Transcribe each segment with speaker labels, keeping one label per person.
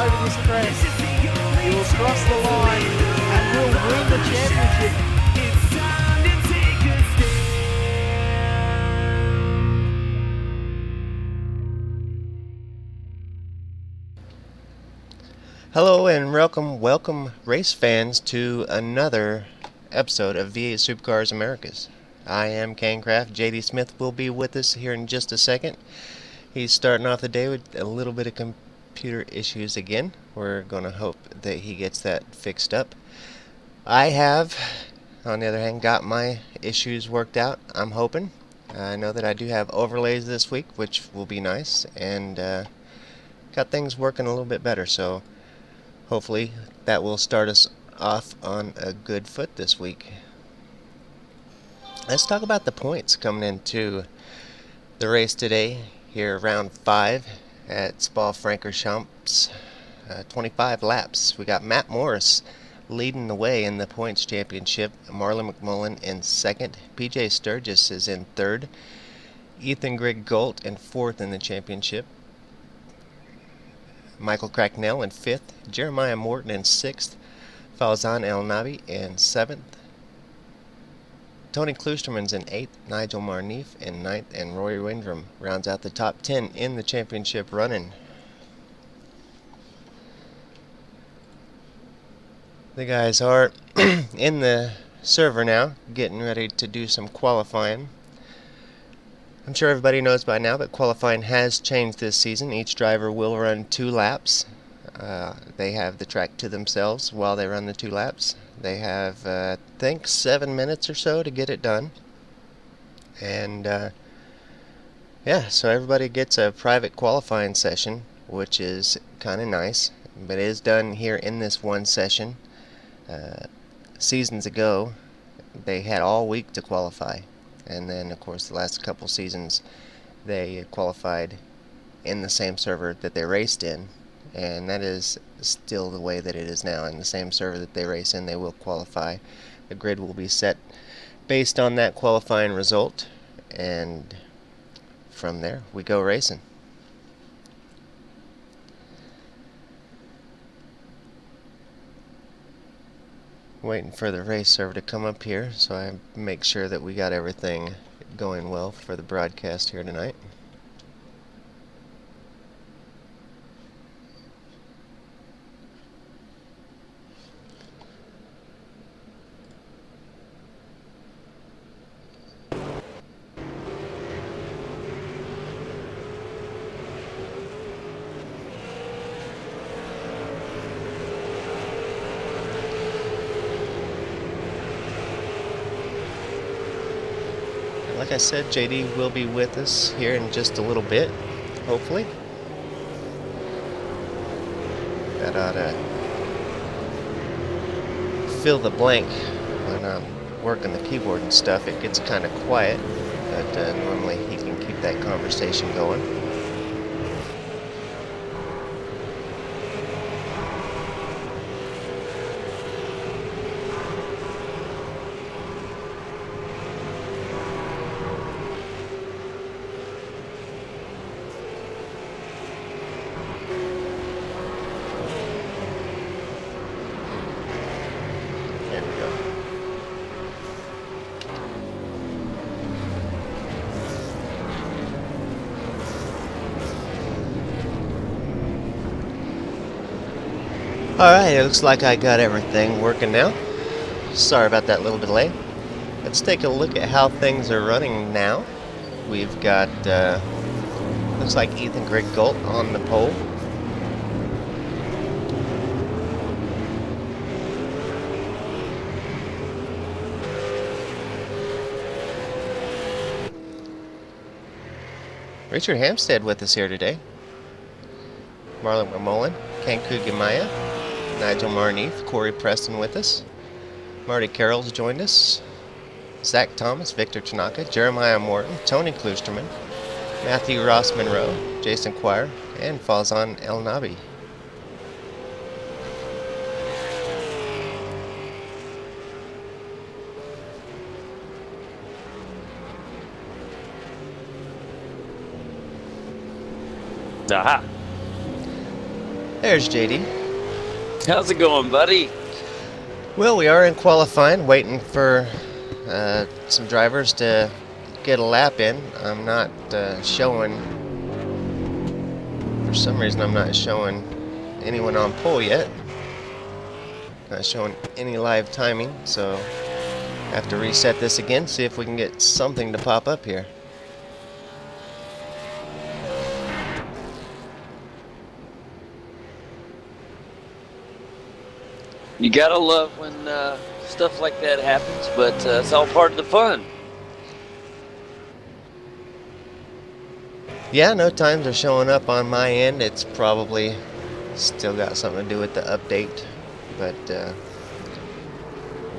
Speaker 1: over this crest. He will cross the line and will win the championship.
Speaker 2: Hello and welcome race fans to another episode of V8 Supercars Americas. I am Cancraft. JD Smith will be with us here in just a second. He's starting off the day with a little bit of computer issues again. We're going to hope that he gets that fixed up. I have, on the other hand, got my issues worked out, I'm hoping. I know that I do have overlays this week, which will be nice, and got things working a little bit better, so hopefully that will start us off on a good foot this week. Let's talk about the points coming into the race today, here round 5 at Francorchamps. 25 laps. We got Matt Morris leading the way in the points championship. Marlon McMullen in second. PJ Stergios is in third. Ethan Grigg-Gault in fourth in the championship. Michael Cracknell in fifth. Jeremiah Morton in sixth. Fawzan Elnabi in seventh. Tony Kloosterman's in 8th, Nigel Marneef in 9th, and Rory Windrum rounds out the top 10 in the championship running. The guys are in the server now, getting ready to do some qualifying. I'm sure everybody knows by now that qualifying has changed this season. Each driver will run 2 laps. They have the track to themselves while they run the 2 laps. They have, I think, 7 minutes or so to get it done. And, yeah, so everybody gets a private qualifying session, which is kind of nice. But it is done here in this one session. Seasons ago, they had all week to qualify. And then, of course, the last couple seasons, they qualified in the same server that they raced in. And that is still the way that it is now. In the same server that they race in, they will qualify. The grid will be set based on that qualifying result. And from there, we go racing. Waiting for the race server to come up here so I make sure that we got everything going well for the broadcast here tonight. Like I said, JD will be with us here in just a little bit, hopefully. That ought to fill the blank when I'm working the keyboard and stuff. It gets kind of quiet, but normally he can keep that conversation going. Alright, it looks like I got everything working now. Sorry about that little delay. Let's take a look at how things are running now. We've got, looks like Ethan Grigg-Gault on the pole. Richard Hampstead with us here today. Marlon McMullen, Maya, Nigel Marneef, Corey Preston with us. Marty Carroll's joined us. Zach Thomas, Victor Tanaka, Jeremiah Morton, Tony Kloosterman, Matthew Ross Monroe, Jason Quire, and Fawzan Elnabi.
Speaker 3: Aha.
Speaker 2: There's JD.
Speaker 3: How's it going, buddy?
Speaker 2: Well, we are in qualifying, waiting for some drivers to get a lap in. I'm not showing, for some reason I'm not showing anyone on pole yet. Not showing any live timing, so I have to reset this again, see if we can get something to pop up here.
Speaker 3: You gotta love when stuff like that happens, but it's all part of the fun.
Speaker 2: Yeah, no times are showing up on my end. It's probably still got something to do with the update, but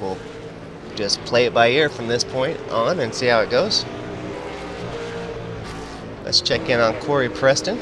Speaker 2: we'll just play it by ear from this point on and see how it goes. Let's check in on Corey Preston.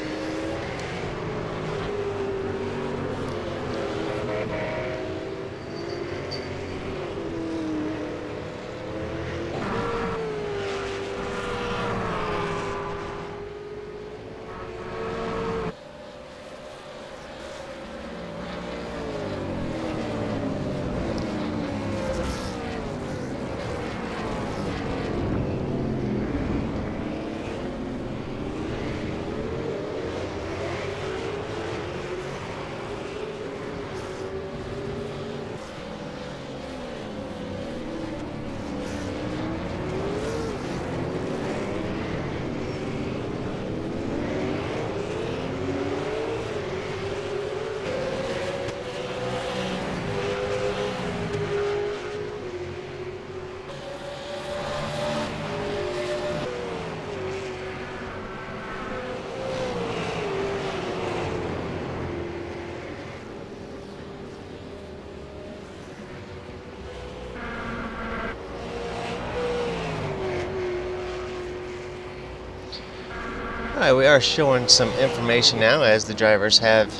Speaker 2: Alright, we are showing some information now as the drivers have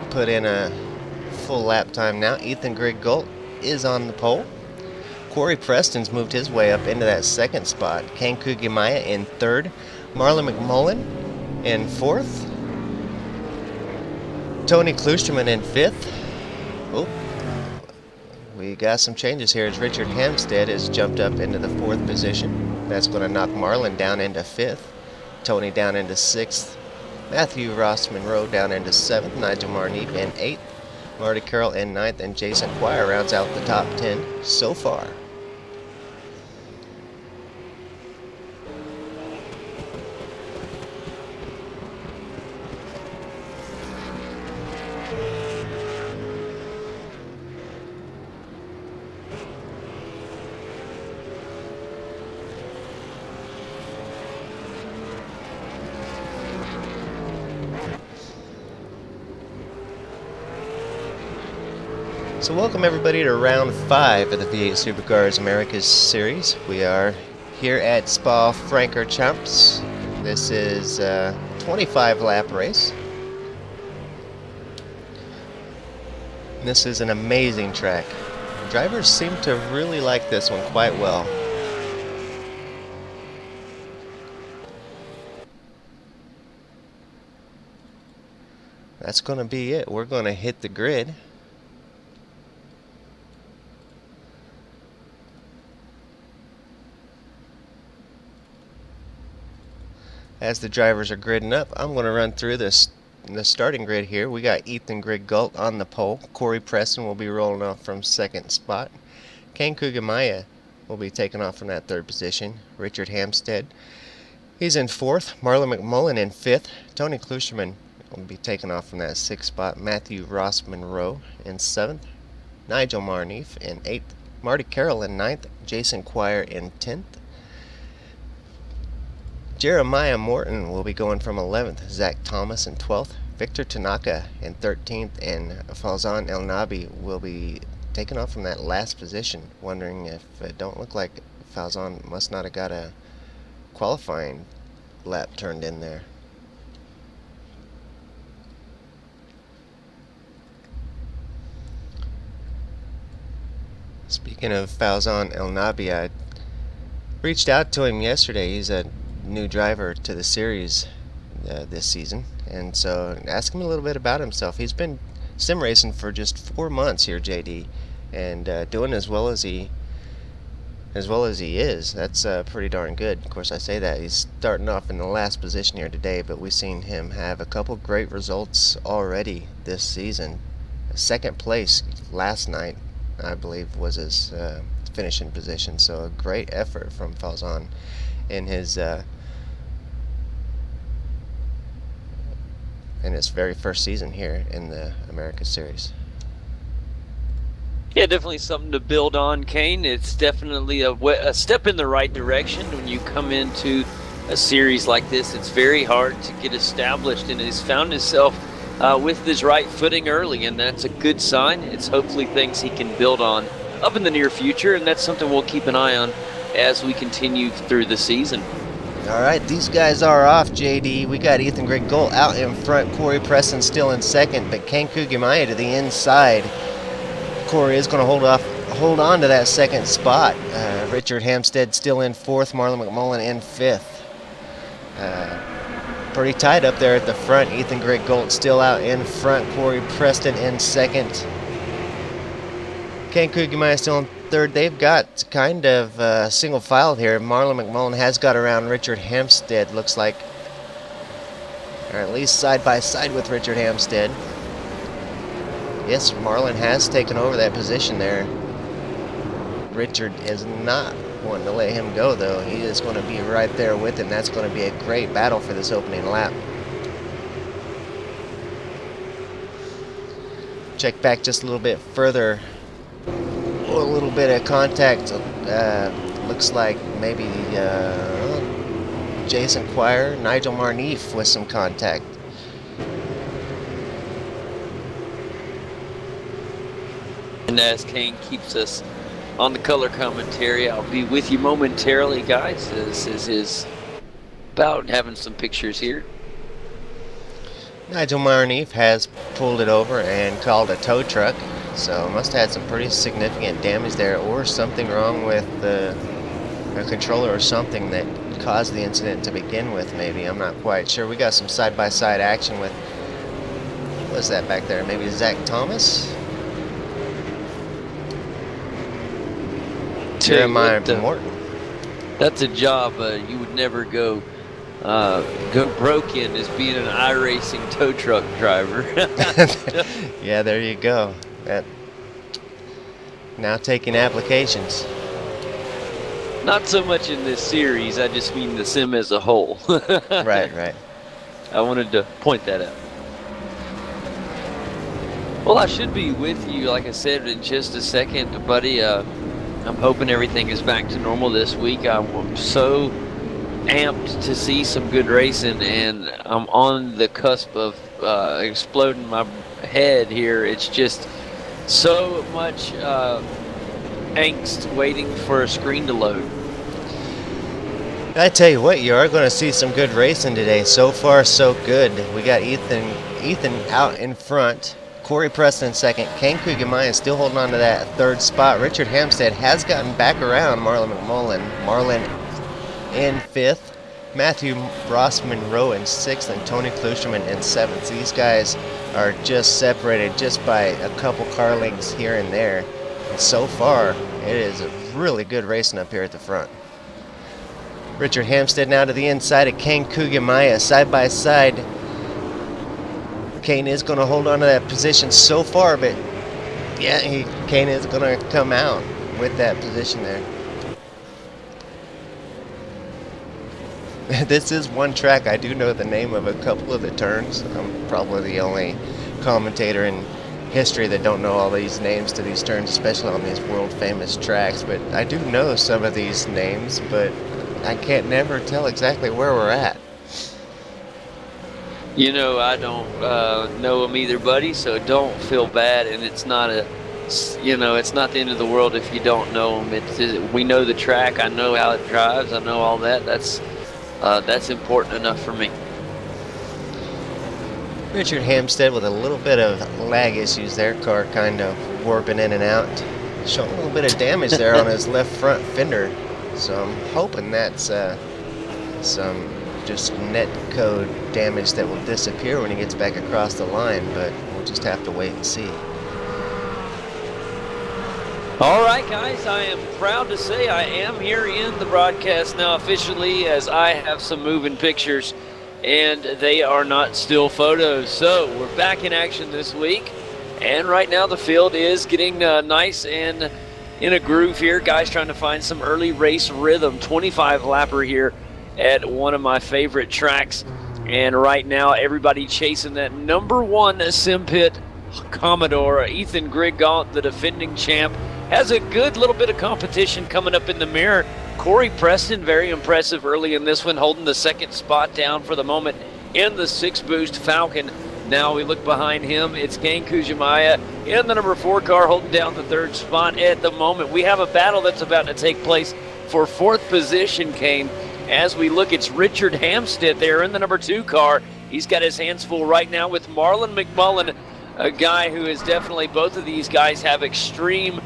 Speaker 2: put in a full lap time now. Ethan Grigg-Gault is on the pole. Corey Preston's moved his way up into that second spot. Kane Kugimaya in third. Marlon McMullen in fourth. Tony Kloosterman in fifth. Oh, we got some changes here as Richard Hampstead has jumped up into the fourth position. That's going to knock Marlon down into fifth. Tony down into sixth. Matthew Ross Monroe down into seventh. Nigel Marneef in eighth. Marty Carroll in ninth. And Jason Quire rounds out the top 10 so far. So welcome everybody to round 5 of the V8 Supercars Americas Series. We are here at Spa Francorchamps. This is a 25 lap race. This is an amazing track. Drivers seem to really like this one quite well. That's going to be it. We're going to hit the grid. As the drivers are gridding up, I'm going to run through the starting grid here. We got Ethan Grigg-Gault on the pole. Corey Preston will be rolling off from second spot. Kane Kugimaya will be taking off from that third position. Richard Hampstead, he's in fourth. Marlon McMullen in fifth. Tony Kloosterman will be taking off from that sixth spot. Matthew Ross Monroe in seventh. Nigel Marneef in eighth. Marty Carroll in ninth. Jason Quire in 10th. Jeremiah Morton will be going from 11th, Zach Thomas in 12th, Victor Tanaka in 13th, and Fawzan Elnabi will be taking off from that last position. Wondering if it don't look like Fawzan must not have got a qualifying lap turned in there. Speaking of Fawzan Elnabi, I reached out to him yesterday. He's a new driver to the series this season. And so ask him a little bit about himself. He's been sim racing for just 4 months here, JD, and doing as well as he is. That's pretty darn good. Of course, I say that he's starting off in the last position here today, but we've seen him have a couple great results already this season. Second place last night, I believe, was his finishing position. So a great effort from Fawzan in his very first season here in the America Series.
Speaker 3: Yeah, definitely something to build on, Kane. It's definitely a step in the right direction when you come into a series like this. It's very hard to get established, and he's found himself with his right footing early, and that's a good sign. It's hopefully things he can build on up in the near future, and that's something we'll keep an eye on as we continue through the season.
Speaker 2: All right, these guys are off, JD. We got Ethan Grigg-Gault out in front. Corey Preston still in second, but Kane Kugemaya to the inside. Corey is going to hold on to that second spot. Richard Hampstead still in fourth. Marlon McMullen in fifth. Pretty tight up there at the front. Ethan Grigg-Gault still out in front. Corey Preston in second. Kane Kugemaya still in third. They've got kind of single file here. Marlon McMullen has got around Richard Hampstead, looks like, or at least side by side with Richard Hampstead. Yes, Marlon has taken over that position there. Richard is not wanting to let him go, though. He is going to be right there with him. That's going to be a great battle for this opening lap. Check back just a little bit further. A little bit of contact. Looks like maybe Jason Quire, Nigel Marneef with some contact.
Speaker 3: And as Kane keeps us on the color commentary, I'll be with you momentarily, guys. This is his about having some pictures here.
Speaker 2: Nigel Marneef has pulled it over and called a tow truck, so must have had some pretty significant damage there, or something wrong with the controller or something that caused the incident to begin with, maybe. I'm not quite sure. We got some side-by-side action with, what was that back there? Maybe Zach Thomas? Jeremiah Morton.
Speaker 3: That's a job you would never go broke in, as being an iRacing tow truck driver.
Speaker 2: Yeah, there you go. Now taking applications.
Speaker 3: Not so much in this series, I just mean the sim as a whole.
Speaker 2: Right.
Speaker 3: I wanted to point that out. Well, I should be with you, like I said, in just a second, buddy. I'm hoping everything is back to normal this week. I'm so amped to see some good racing, and I'm on the cusp of exploding my head here. It's just so much angst waiting for a screen to load.
Speaker 2: I tell you what, you are going to see some good racing today. So far, so good. We got Ethan out in front. Corey Preston in second. Kane Kugemaya still holding on to that third spot. Richard Hampstead has gotten back around Marlon McMullen. Marlon in fifth. Matthew Ross-Monroe in sixth, and Tony Kloosterman in seventh. So these guys are just separated just by a couple car lengths here and there. And so far, it is a really good racing up here at the front. Richard Hampstead now to the inside of Kane Kugemaya, side by side. Kane is going to hold on to that position so far, but yeah, Kane is going to come out with that position there. This is one track I do know the name of a couple of the turns. I'm probably the only commentator in history that don't know all these names to these turns, especially on these world famous tracks, but I do know some of these names, but I can't never tell exactly where we're at.
Speaker 3: You know, I don't know them either, buddy, so don't feel bad, and it's not it's not the end of the world if you don't know them. We know the track, I know how it drives, I know all that. That's important enough for me.
Speaker 2: Richard Hampstead with a little bit of lag issues there, car kind of warping in and out. Showing a little bit of damage there on his left front fender, so I'm hoping that's some just net code damage that will disappear when he gets back across the line, but we'll just have to wait and see.
Speaker 3: All right, guys, I am proud to say I am here in the broadcast now officially, as I have some moving pictures, and they are not still photos. So we're back in action this week, and right now the field is getting nice and in a groove here. Guys trying to find some early race rhythm. 25 lapper here at one of my favorite tracks, and right now everybody chasing that #1 sim pit Commodore. Ethan Grigg-Gault, the defending champ, has a good little bit of competition coming up in the mirror. Corey Preston, very impressive early in this one, holding the second spot down for the moment in the 6-boost Falcon. Now we look behind him, it's Kane Kujimaya in the #4 car holding down the 3rd spot at the moment. We have a battle that's about to take place for 4th position, Kane. As we look, it's Richard Hampstead there in the #2 car. He's got his hands full right now with Marlon McMullen, a guy who is definitely, both of these guys have extreme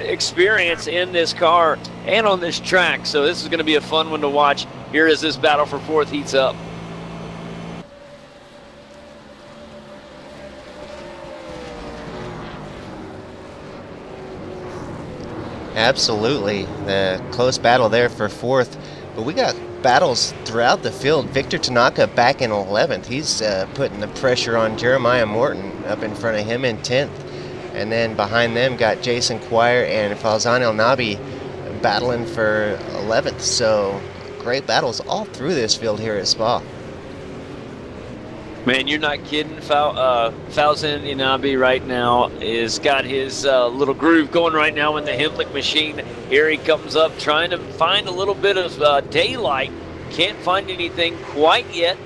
Speaker 3: experience in this car and on this track. So this is going to be a fun one to watch here as this battle for 4th heats up.
Speaker 2: Absolutely, the close battle there for 4th, but we got battles throughout the field. Victor Tanaka back in 11th. He's putting the pressure on Jeremiah Morton up in front of him in 10th. And then behind them got Jason Quire and Fawzan Elnabi battling for 11th. So great battles all through this field here at Spa.
Speaker 3: Man, you're not kidding. Fawzan Elnabi right now is got his little groove going right now in the Hemlick machine. Here he comes up trying to find a little bit of daylight. Can't find anything quite yet,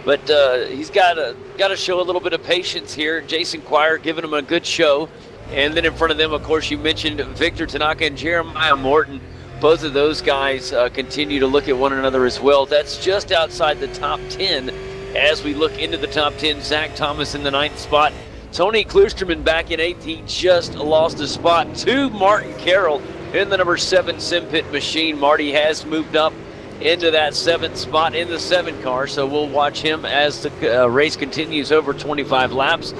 Speaker 3: but he's got to show a little bit of patience here. Jason Quire giving him a good show. And then in front of them, of course, you mentioned Victor Tanaka and Jeremiah Morton. Both of those guys continue to look at one another as well. That's just outside the top 10. As we look into the top 10, Zach Thomas in the 9th spot. Tony Kloosterman back in 8th. He just lost a spot to Martin Carroll in the #7 Sim Pit machine. Marty has moved up into that 7th spot in the 7 car, so we'll watch him as the race continues over 25 laps.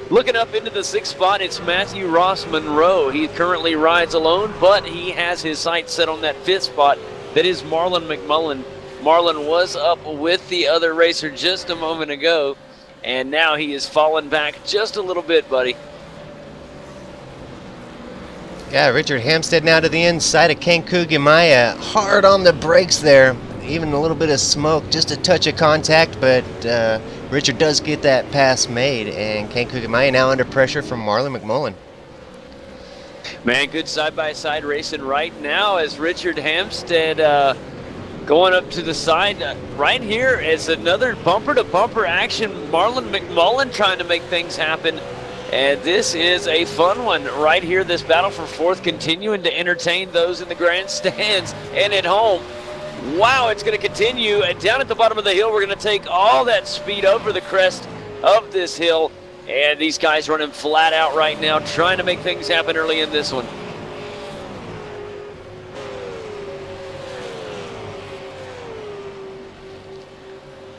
Speaker 3: Looking up into the 6th spot, it's Matthew Ross Monroe. He currently rides alone, but he has his sights set on that 5th spot. That is Marlon McMullen. Marlon was up with the other racer just a moment ago, and now he is falling back just a little bit, buddy.
Speaker 2: Yeah, Richard Hampstead now to the inside of Ken Kugimaya. Hard on the brakes there. Even a little bit of smoke, just a touch of contact, but Richard does get that pass made, and Ken Kugimaya now under pressure from Marlon McMullen.
Speaker 3: Man, good side-by-side racing right now as Richard Hampstead going up to the side. Right here is another bumper-to-bumper action. Marlon McMullen trying to make things happen. And this is a fun one right here. This battle for 4th continuing to entertain those in the grandstands and at home. Wow, it's going to continue. And down at the bottom of the hill, we're going to take all that speed over the crest of this hill. And these guys running flat out right now, trying to make things happen early in this one.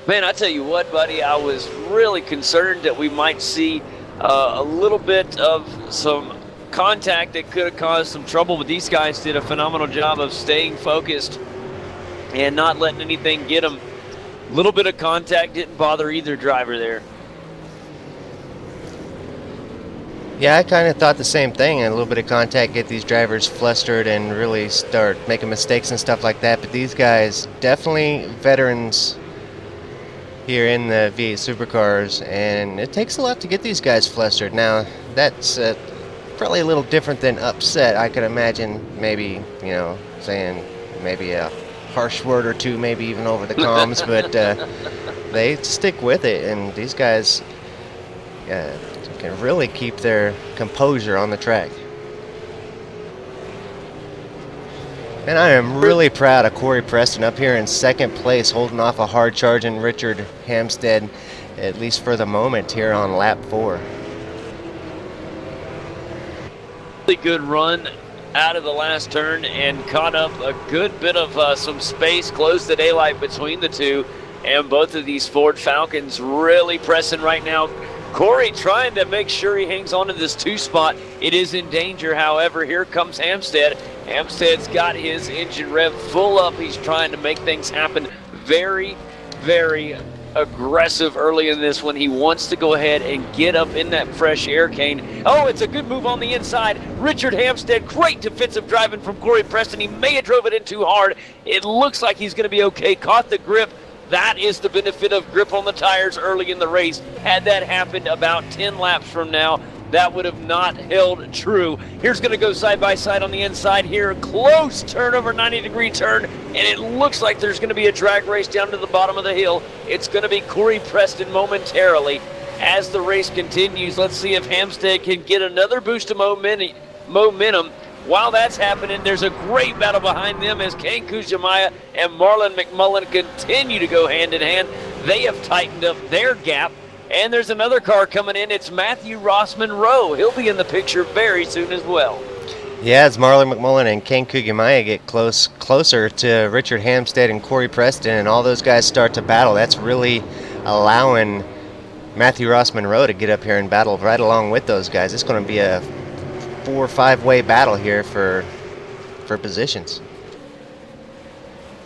Speaker 3: Man, I tell you what, buddy, I was really concerned that we might see a little bit of some contact that could have caused some trouble, but these guys did a phenomenal job of staying focused and not letting anything get them. A little bit of contact didn't bother either driver there.
Speaker 2: Yeah, I kind of thought the same thing. A little bit of contact get these drivers flustered and really start making mistakes and stuff like that. But these guys, definitely veterans here in the V8 Supercars, and it takes a lot to get these guys flustered. Now, that's probably a little different than upset. I could imagine maybe, you know, saying maybe a harsh word or two, maybe even over the comms, but they stick with it, and these guys can really keep their composure on the track. And I am really proud of Corey Preston up here in 2nd place, holding off a hard-charging Richard Hampstead, at least for the moment, here on lap 4.
Speaker 3: Really good run out of the last turn and caught up a good bit of some space, closed the daylight between the two, and both of these Ford Falcons really pressing right now. Corey trying to make sure he hangs on to this 2 spot. It is in danger, however. Here comes Hampstead. Hampstead's got his engine rev full up. He's trying to make things happen. Very, very aggressive early in this one. He wants to go ahead and get up in that fresh air, Kane. Oh, it's a good move on the inside. Richard Hampstead, great defensive driving from Corey Preston. He may have drove it in too hard. It looks like he's going to be okay. Caught the grip. That is the benefit of grip on the tires early in the race. Had that happened about 10 laps from now, that would have not held true. Here's going to go side by side on the inside here. Close turn over 90-degree turn, and it looks like there's going to be a drag race down to the bottom of the hill. It's going to be Corey Preston momentarily. As the race continues, let's see if Hampstead can get another boost of momentum. While that's happening, there's a great battle behind them as Kane Kujamaya and Marlon McMullen continue to go hand in hand. They have tightened up their gap, and there's another car coming in. It's Matthew Rossman Rowe. He'll be in the picture very soon as well.
Speaker 2: Yeah, as Marlon McMullen and Kane Kujamaya get closer to Richard Hampstead and Corey Preston, and all those guys start to battle, that's really allowing Matthew Rossman Rowe to get up here and battle right along with those guys. It's going to be a 4 or 5 way battle here for positions.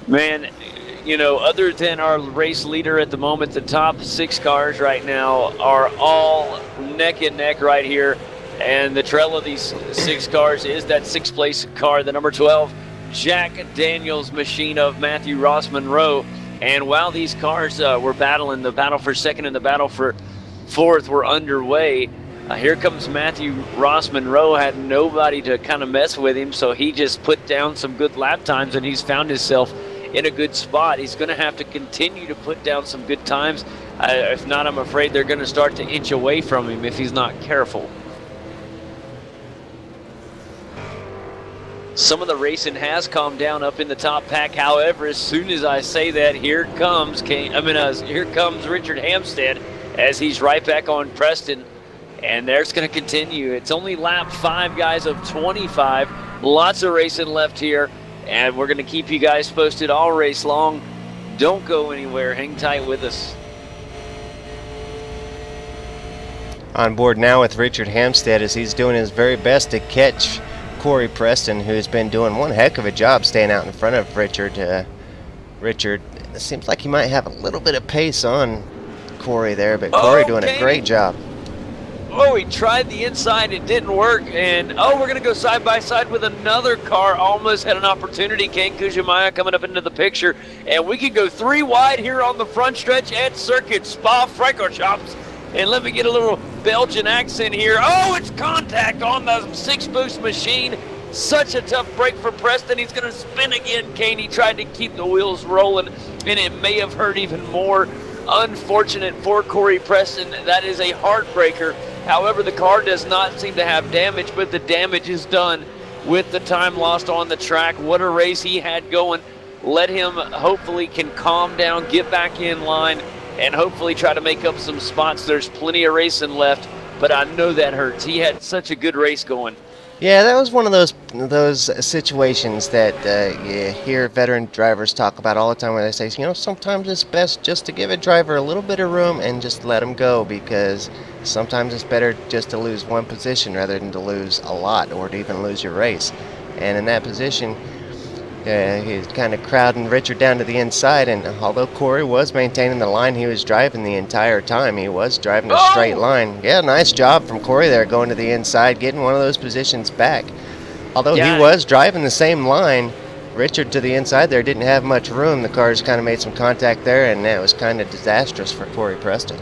Speaker 3: Man, you know, other than our race leader at the moment, the top 6 cars right now are all neck and neck right here. And the trail of these 6 cars is that 6th place car, the number 12, Jack Daniels machine of Matthew Rossman Rowe. And while these cars were battling, the battle for 2nd and the battle for 4th were underway. Here comes Matthew Rossman Rowe. Had nobody to kind of mess with him, so he just put down some good lap times, and he's found himself in a good spot. He's going to have to continue to put down some good times. If not, I'm afraid they're going to start to inch away from him if he's not careful. Some of the racing has calmed down up in the top pack. However, as soon as I say that, here comes Richard Hampstead as he's right back on Preston. And there's going to continue. It's only lap 5, guys, of 25. Lots of racing left here. And we're going to keep you guys posted all race long. Don't go anywhere. Hang tight with us.
Speaker 2: On board now with Richard Hampstead as he's doing his very best to catch Corey Preston, who's been doing one heck of a job staying out in front of Richard. Richard, it seems like he might have a little bit of pace on Corey there, but Corey doing a great job.
Speaker 3: Oh, he tried the inside, it didn't work, and we're going to go side by side with another car. Almost had an opportunity. Kane Kujamaya coming up into the picture, and we could go 3 wide here on the front stretch at Circuit Spa Francorchamps. And let me get a little Belgian accent here. Oh, it's contact on the 6-boost machine. Such a tough break for Preston. He's going to spin again, Kane. He tried to keep the wheels rolling, and it may have hurt even more. Unfortunate for Corey Preston. That is a heartbreaker. However, the car does not seem to have damage, but the damage is done with the time lost on the track. What a race he had going. Let him hopefully can calm down, get back in line, and hopefully try to make up some spots. There's plenty of racing left, but I know that hurts. He had such a good race going.
Speaker 2: Yeah, that was one of those situations that you hear veteran drivers talk about all the time, where they say, you know, sometimes it's best just to give a driver a little bit of room and just let him go, because sometimes it's better just to lose one position rather than to lose a lot or to even lose your race. And in that position, he's kind of crowding Richard down to the inside, and although Corey was maintaining the line he was driving the entire time, he was driving a straight line. Yeah, nice job from Corey there, going to the inside, getting one of those positions back. Although he was driving the same line, Richard to the inside there didn't have much room. The cars kind of made some contact there, and that was kind of disastrous for Corey Preston.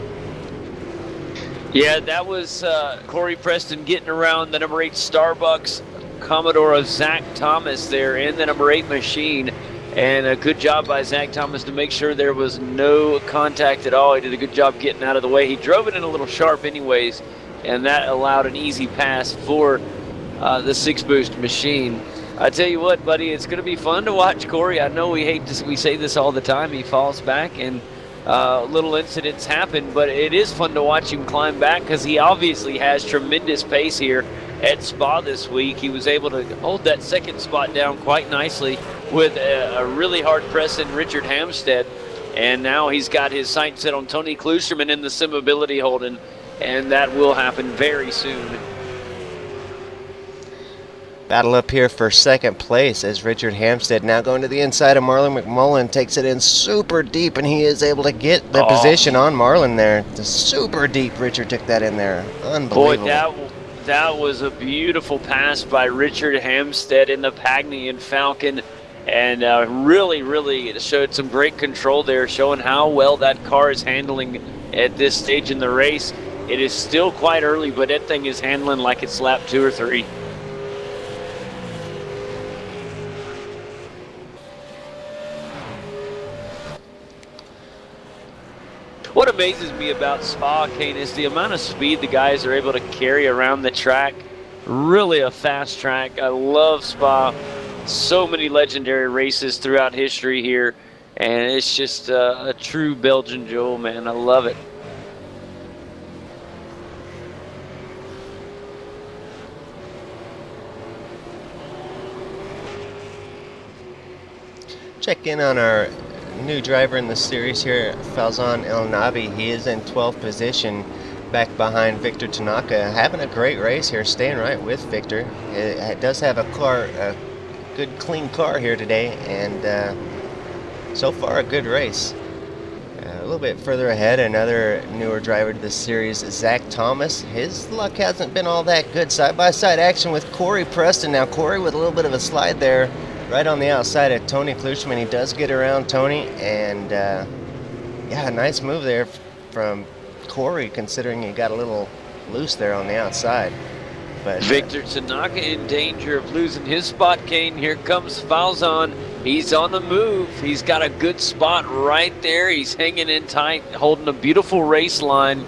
Speaker 3: Yeah, that was Corey Preston getting around the number 8 Starbucks Commodore of Zach Thomas there in the number 8 machine, and a good job by Zach Thomas to make sure there was no contact at all. He did a good job getting out of the way. He drove it in a little sharp anyways, and that allowed an easy pass for the 6-boost machine. I tell you what, buddy, it's going to be fun to watch Corey. I know we say this all the time. He falls back and little incidents happen, but it is fun to watch him climb back because he obviously has tremendous pace here. at Spa this week. He was able to hold that second spot down quite nicely with a really hard press in Richard Hampstead. And now he's got his sights set on Tony Kloosterman in the sim ability holding, and that will happen very soon.
Speaker 2: Battle up here for second place as Richard Hampstead now going to the inside of Marlon McMullen, takes it in super deep, and he is able to get the position on Marlon there. The super deep Richard took that in there. Unbelievable.
Speaker 3: Boy, that was a beautiful pass by Richard Hampstead in the Pagny and Falcon, and really showed some great control there, showing how well that car is handling at this stage in the race. It is still quite early, but that thing is handling like it's lap 2 or 3. What amazes me about Spa, Kane, is the amount of speed the guys are able to carry around the track. Really a fast track. I love Spa. So many legendary races throughout history here, and it's just a true Belgian jewel, man. I love it.
Speaker 2: Check in on our new driver in the series here, Fawzan Elnabi. He is in 12th position, back behind Victor Tanaka, having a great race here, staying right with Victor. It does have a good clean car here today, and so far a good race. A little bit further ahead, another newer driver to this series, Zach Thomas. His luck hasn't been all that good. Side-by-side action with Corey Preston. Now Corey with a little bit of a slide there, right on the outside of Tony Kloosterman. He does get around Tony, and yeah, a nice move there from Corey, considering he got a little loose there on the outside. But
Speaker 3: Victor Tanaka in danger of losing his spot, Kane. Here comes Fawzan. He's on the move. He's got a good spot right there. He's hanging in tight, holding a beautiful race line,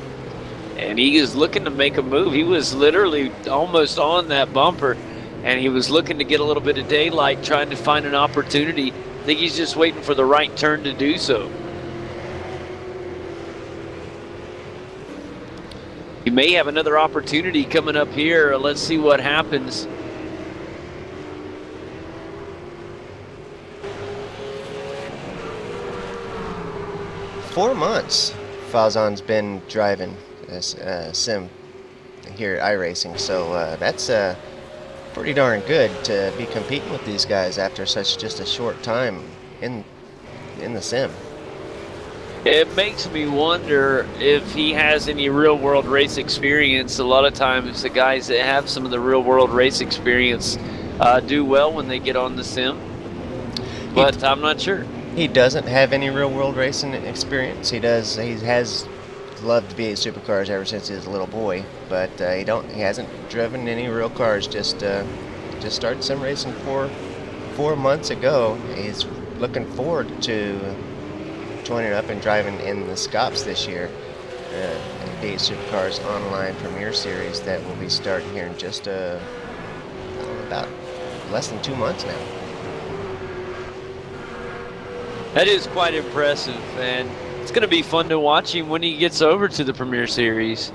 Speaker 3: and he is looking to make a move. He was literally almost on that bumper, and he was looking to get a little bit of daylight, trying to find an opportunity. I think he's just waiting for the right turn to do so. He may have another opportunity coming up here. Let's see what happens.
Speaker 2: "4 months Fawzan's been driving this sim here at iRacing, so that's pretty darn good to be competing with these guys after such just a short time in the sim.
Speaker 3: It makes me wonder if he has any real-world race experience. A lot of times the guys that have some of the real-world race experience do well when they get on the sim, but I'm not sure.
Speaker 2: He doesn't have any real-world racing experience. He has loved V8 Supercars ever since he was a little boy, but he hasn't driven any real cars. Just started sim racing 4 months ago. He's looking forward to joining up and driving in the Scops this year. V8 Supercars Online Premier Series that will be starting here in just about less than 2 months now.
Speaker 3: That is quite impressive, and it's going to be fun to watch him when he gets over to the Premier Series.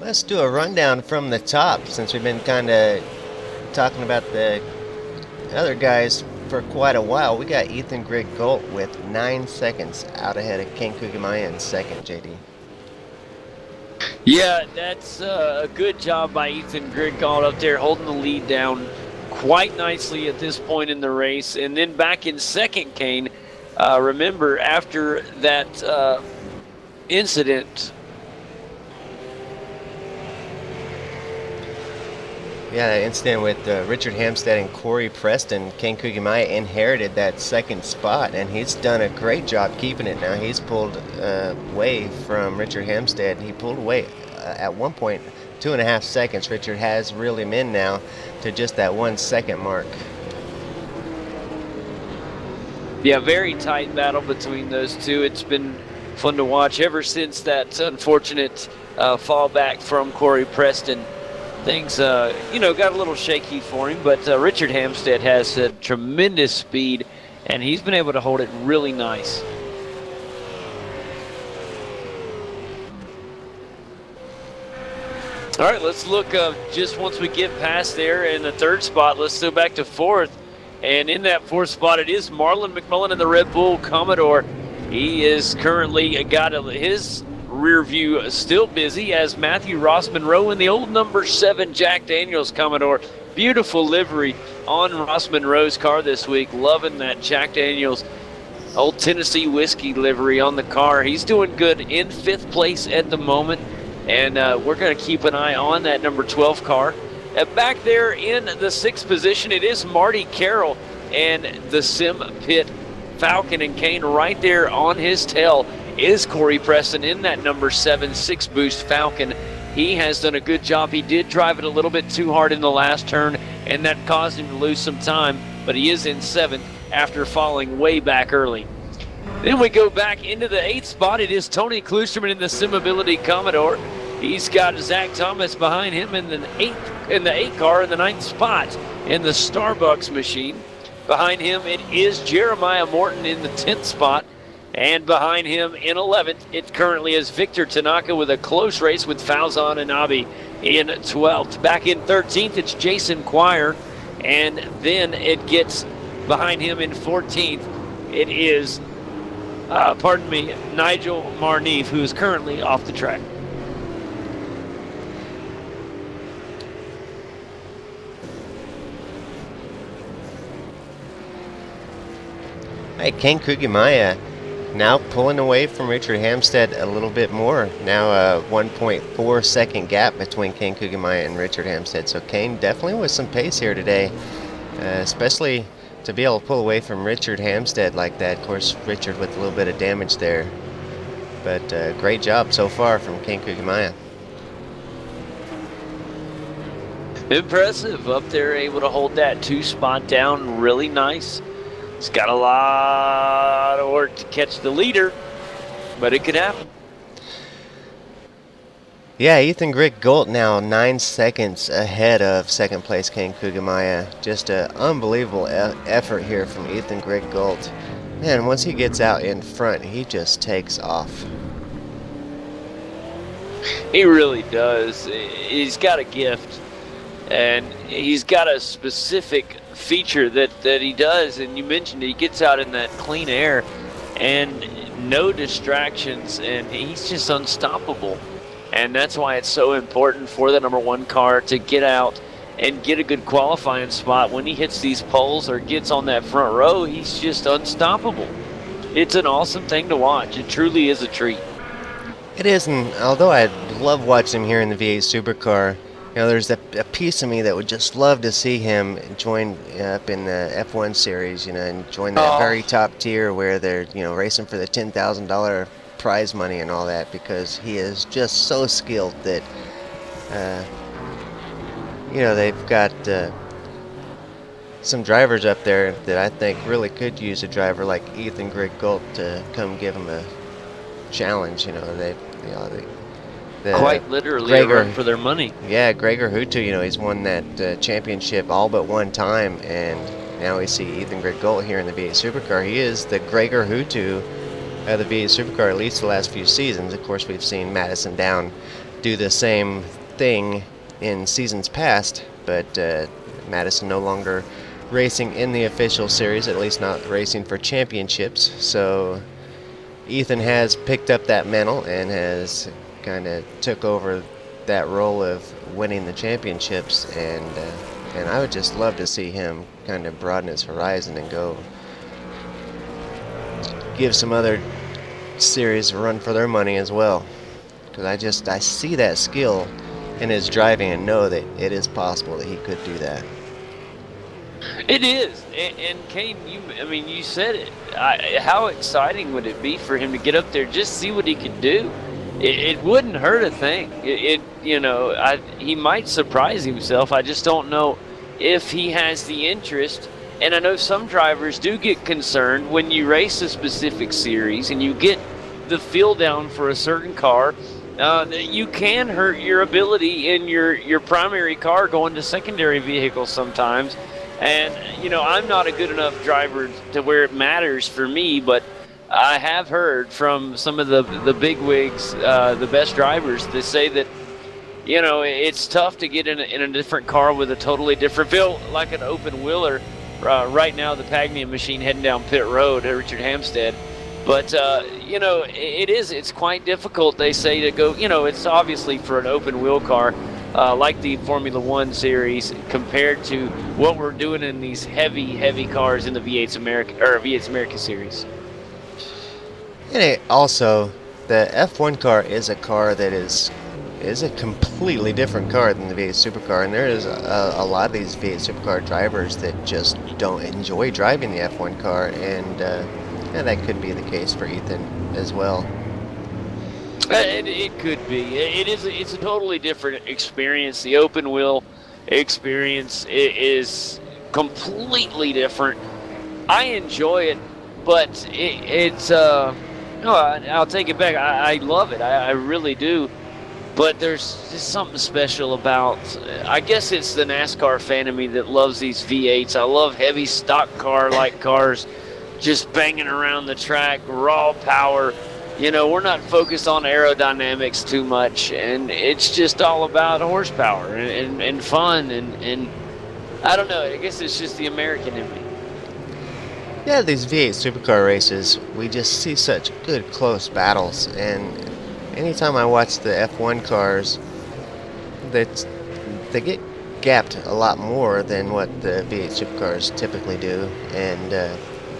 Speaker 2: Let's do a rundown from the top, since we've been kind of talking about the other guys for quite a while. We got Ethan Grigg-Gault with 9 seconds out ahead of Ken Kugemaya in second, JD.
Speaker 3: Yeah, that's a good job by Ethan Grigg-Gault up there, holding the lead down quite nicely at this point in the race. And then back in second, Kane, remember after that incident.
Speaker 2: Yeah, that incident with Richard Hampstead and Corey Preston, Ken Kugemaya inherited that second spot, and he's done a great job keeping it now. He's pulled away from Richard Hampstead. He pulled away at one point 2.5 seconds. Richard has reeled him in now to just that 1 second mark.
Speaker 3: Yeah, very tight battle between those two. It's been fun to watch ever since that unfortunate fallback from Corey Preston. Things, got a little shaky for him, but Richard Hampstead has tremendous speed, and he's been able to hold it really nice. All right, let's look just once we get past there in the third spot. Let's go back to fourth. And in that fourth spot, it is Marlon McMullen in the Red Bull Commodore. He is currently got his rear view still busy as Matthew Ross Monroe in the old number 7 Jack Daniels Commodore. Beautiful livery on Ross Monroe's car this week. Loving that Jack Daniels old Tennessee whiskey livery on the car. He's doing good in 5th place at the moment. And we're going to keep an eye on that number 12 car. Back there in the 6th position, it is Marty Carroll and the Sim Pit Falcon, and Kane right there on his tail is Corey Preston in that number 7 6-boost Falcon. He has done a good job. He did drive it a little bit too hard in the last turn, and that caused him to lose some time, but he is in 7th after falling way back early. Then we go back into the 8th spot. It is Tony Kloosterman in the Simability Commodore. He's got Zach Thomas behind him in the 8 car in the 9th spot in the Starbucks machine. Behind him, it is Jeremiah Morton in the 10th spot. And behind him in 11th, it currently is Victor Tanaka with a close race with Fawzan Elnabi in 12th. Back in 13th, it's Jason Quire. And then it gets behind him in 14th, it is, Nigel Marneef, who is currently off the track.
Speaker 2: Hey, Ken Kugimaya now pulling away from Richard Hamstead a little bit more. Now a 1.4 second gap between Kane Kugimaya and Richard Hamstead. So Kane definitely with some pace here today, especially to be able to pull away from Richard Hamstead like that. Of course, Richard with a little bit of damage there. But great job so far from Kane Kugimaya.
Speaker 3: Impressive up there, able to hold that 2 spot down really nice. He's got a lot of work to catch the leader, but it could happen.
Speaker 2: Yeah, Ethan Grigg-Gault now 9 seconds ahead of second place Kane Kugimaya. Just an unbelievable effort here from Ethan Grigg-Gault. Man, once he gets out in front, he just takes off.
Speaker 3: He really does. He's got a gift, and he's got a specific feature that he does, and you mentioned he gets out in that clean air and no distractions, and he's just unstoppable. And that's why it's so important for the number 1 car to get out and get a good qualifying spot. When he hits these poles or gets on that front row, he's just unstoppable. It's an awesome thing to watch. It truly is a treat.
Speaker 2: It is, and although I love watching him here in the V8 Supercar, you know, there's a piece of me that would just love to see him join up in the F1 series, you know, and join that very top tier where they're, you know, racing for the $10,000 prize money and all that, because he is just so skilled that, you know, they've got some drivers up there that I think really could use a driver like Ethan Grigg-Gault to come give him a challenge. You know,
Speaker 3: quite literally a run for their money.
Speaker 2: Yeah, Gregor Hutu, you know, he's won that championship all but one time, and now we see Ethan Grigg-Gault here in the V8 Supercar. He is the Gregor Hutu of the V8 Supercar, at least the last few seasons. Of course, we've seen Madison Down do the same thing in seasons past, but Madison no longer racing in the official series, at least not racing for championships. So Ethan has picked up that mantle and has kind of took over that role of winning the championships, and I would just love to see him kind of broaden his horizon and go give some other series a run for their money as well, because I see that skill in his driving and know that it is possible that he could do that.
Speaker 3: It is, and Kane, you said it. How exciting would it be for him to get up there, just see what he could do? It wouldn't hurt a thing. He might surprise himself. I just don't know if he has the interest. And I know some drivers do get concerned when you race a specific series and you get the feel down for a certain car. You can hurt your ability in your primary car going to secondary vehicles sometimes. And, I'm not a good enough driver to where it matters for me, but I have heard from some of the big wigs, the best drivers, they say that it's tough to get in a different car with a totally different feel, like an open wheeler. Right now, the Pagnian machine heading down pit road at Richard Hampstead. But, it's quite difficult, they say, to go, it's obviously for an open wheel car, like the Formula One series, compared to what we're doing in these heavy cars in the V8 America series.
Speaker 2: And also, the F1 car is a car that is a completely different car than the V8 Supercar, and there is a lot of these V8 Supercar drivers that just don't enjoy driving the F1 car, and that could be the case for Ethan as well.
Speaker 3: It could be. It's a totally different experience. The open wheel experience is completely different. I enjoy it, but no, I'll take it back. I love it. I really do. But there's just something special about, I guess it's the NASCAR fan in me that loves these V8s. I love heavy stock car-like cars just banging around the track, raw power. We're not focused on aerodynamics too much, and it's just all about horsepower and fun, and I don't know, I guess it's just the American in me.
Speaker 2: Yeah, these V8 Supercar races, we just see such good close battles, and anytime I watch the F1 cars, they get gapped a lot more than what the V8 Supercars typically do, and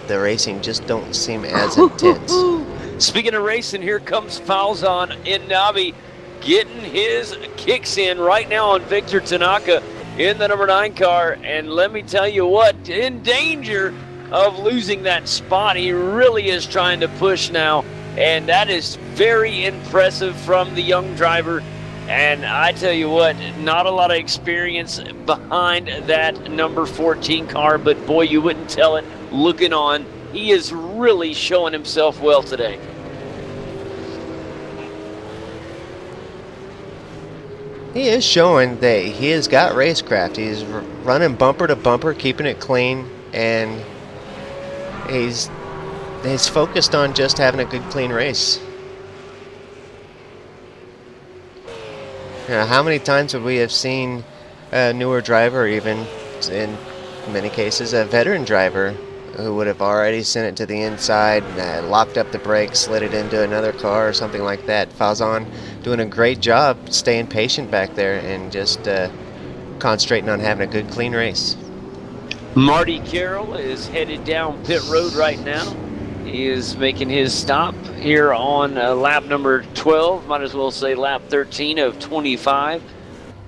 Speaker 2: the racing just don't seem as intense.
Speaker 3: Speaking of racing, here comes Fawzan Elnabi getting his kicks in right now on Victor Tanaka in the number 9 car, and let me tell you what, in danger of losing that spot. He really is trying to push now, and that is very impressive from the young driver. And I tell you what, not a lot of experience behind that number 14 car, but boy, you wouldn't tell it looking on. He is really showing himself well today.
Speaker 2: He is showing that he has got racecraft. He's running bumper to bumper, keeping it clean, and he's focused on just having a good, clean race. How many times would we have seen a newer driver, or even in many cases a veteran driver, who would have already sent it to the inside, locked up the brakes, slid it into another car or something like that? Fawzan doing a great job staying patient back there and just concentrating on having a good, clean race.
Speaker 3: Marty Carroll is headed down pit road right now. He is making his stop here on lap number 12, might as well say lap 13 of 25.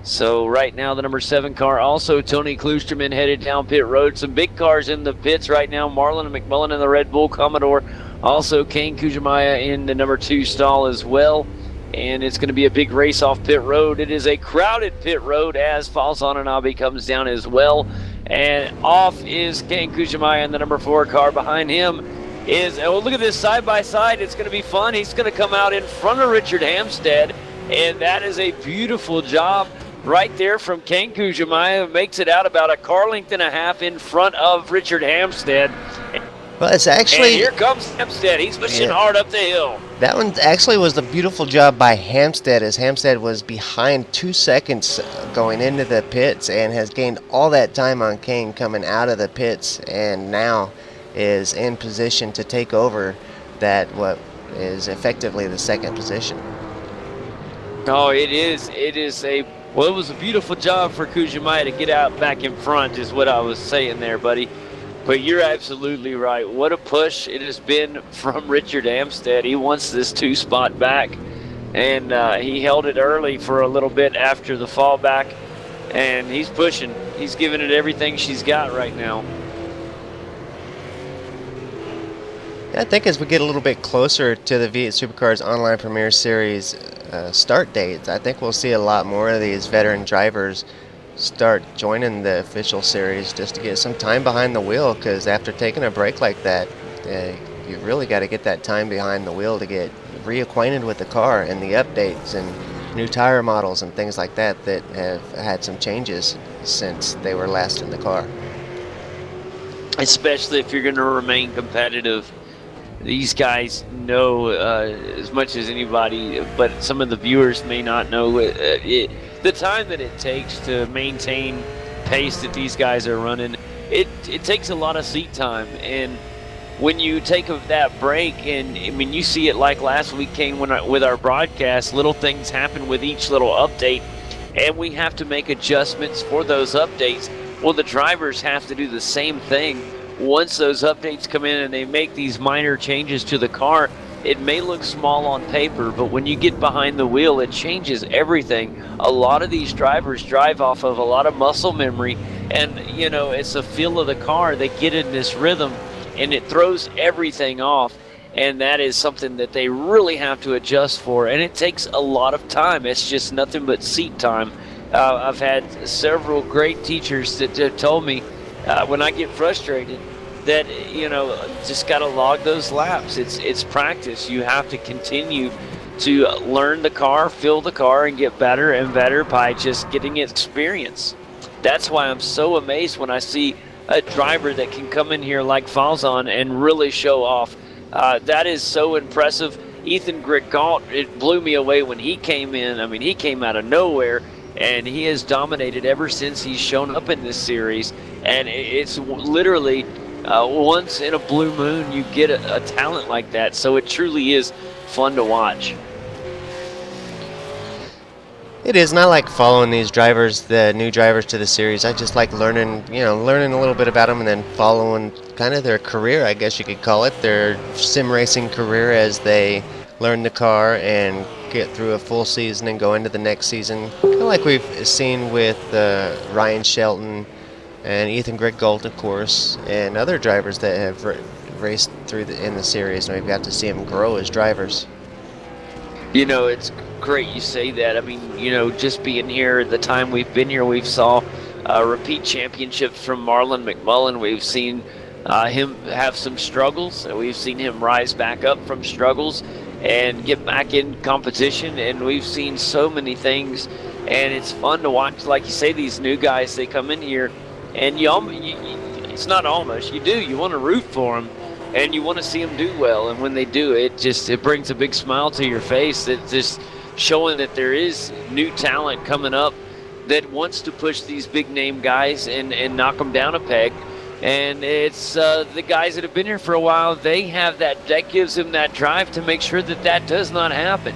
Speaker 3: So right now the number 7 car, also Tony Kloosterman, headed down pit road. Some big cars in the pits right now. Marlon McMullen in the Red Bull Commodore. Also Kane Kujimaya in the number 2 stall as well. And it's going to be a big race off pit road. It is a crowded pit road as Fawzan Elnabi comes down as well. And off is Kane Kujimaya in the number 4 car. Behind him is, oh, look at this side by side. It's going to be fun. He's going to come out in front of Richard Hampstead. And that is a beautiful job right there from Kane Kujimaya. Makes it out about a car length and a half in front of Richard Hampstead.
Speaker 2: Well, it's actually...
Speaker 3: And here comes Hampstead. He's pushing hard up the hill.
Speaker 2: That one actually was the beautiful job by Hampstead, as Hampstead was behind 2 seconds going into the pits and has gained all that time on Kane coming out of the pits, and now is in position to take over that, what is effectively the second position.
Speaker 3: Oh, it is a... Well, it was a beautiful job for Kujimaya to get out back in front is what I was saying there, buddy. But you're absolutely right. What a push it has been from Richard Hampstead. He wants this 2 spot back, and he held it early for a little bit after the fallback, and he's pushing. He's giving it everything she's got right now.
Speaker 2: I think as we get a little bit closer to the V8 Supercars Online Premier Series start dates, I think we'll see a lot more of these veteran drivers start joining the official series just to get some time behind the wheel, because after taking a break like that, you've really got to get that time behind the wheel to get reacquainted with the car and the updates and new tire models and things like that that have had some changes since they were last in the car.
Speaker 3: Especially if you're going to remain competitive. These guys know as much as anybody, but some of the viewers may not know the time that it takes to maintain pace that these guys are running, it takes a lot of seat time. And when you take that break, and I mean, you see it like last week, Kane, with our broadcast, little things happen with each little update, and we have to make adjustments for those updates. Well, the drivers have to do the same thing. Once those updates come in and they make these minor changes to the car, it may look small on paper, but when you get behind the wheel, it changes everything. A lot of these drivers drive off of a lot of muscle memory, and it's the feel of the car. They get in this rhythm, and it throws everything off, and that is something that they really have to adjust for, and it takes a lot of time. It's just nothing but seat time. I've had several great teachers that have told me when I get frustrated that just got to log those laps. It's practice. You have to continue to learn the car, feel the car, and get better and better by just getting experience. That's why I'm so amazed when I see a driver that can come in here like Fawzan and really show off. That is so impressive. Ethan Grigg-Gault, it blew me away when he came in. I mean, he came out of nowhere, and he has dominated ever since he's shown up in this series. And it's literally once in a blue moon you get a talent like that. So it truly is fun to watch.
Speaker 2: It is, and I like following these drivers, the new drivers to the series. I just like learning a little bit about them and then following kind of their career, I guess you could call it, their sim racing career as they learn the car and get through a full season and go into the next season. Kind of like we've seen with Ryan Shelton and Ethan Grigg-Gault, of course, and other drivers that have raced through in the series, and we've got to see them grow as drivers.
Speaker 3: It's great you say that. I mean, just being here, the time we've been here, we've saw repeat championships from Marlon McMullen. We've seen him have some struggles. We've seen him rise back up from struggles and get back in competition. And we've seen so many things. And it's fun to watch, like you say, these new guys, they come in here. And it's not almost, you do. You want to root for them. And you want to see them do well, and when they do, it brings a big smile to your face. It's just showing that there is new talent coming up that wants to push these big name guys and knock them down a peg. And it's the guys that have been here for a while. They have that gives them that drive to make sure that does not happen.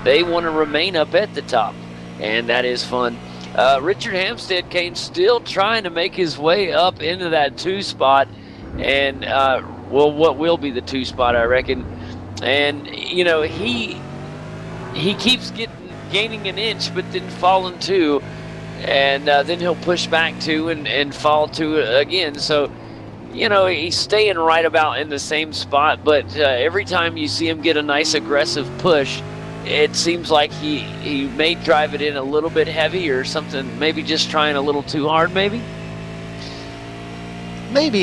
Speaker 3: They want to remain up at the top, and that is fun. Richard Hampstead Kane still trying to make his way up into that 2 spot, and what will be the 2 spot, I reckon. And he keeps gaining an inch, but then falling 2, and then he'll push back 2 and fall 2 again. So he's staying right about in the same spot, but every time you see him get a nice aggressive push, it seems like he may drive it in a little bit heavy or something, maybe just trying a little too hard, maybe.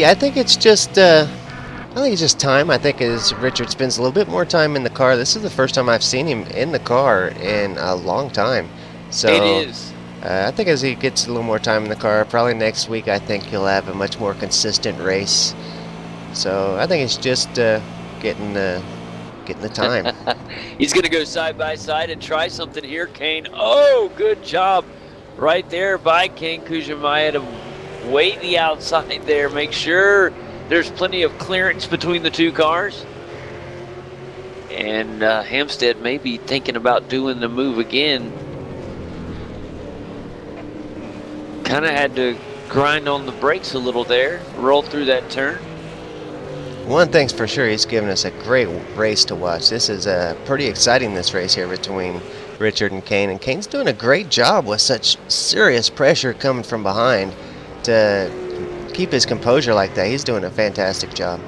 Speaker 2: I think it's just time. I think as Richard spends a little bit more time in the car. This is the first time I've seen him in the car in a long time. So
Speaker 3: it is.
Speaker 2: I think as he gets a little more time in the car, probably next week, I think he'll have a much more consistent race. So I think it's just getting the time.
Speaker 3: He's going to go side by side and try something here, Kane. Oh, good job right there by Kane Kujamaya to weigh the outside there. Make sure there's plenty of clearance between the 2 cars. And Hampstead may be thinking about doing the move again. Kind of had to grind on the brakes a little there, roll through that turn.
Speaker 2: One thing's for sure, he's given us a great race to watch. This is pretty exciting, this race here between Richard and Kane. And Kane's doing a great job with such serious pressure coming from behind to keep his composure like that. He's doing a fantastic job.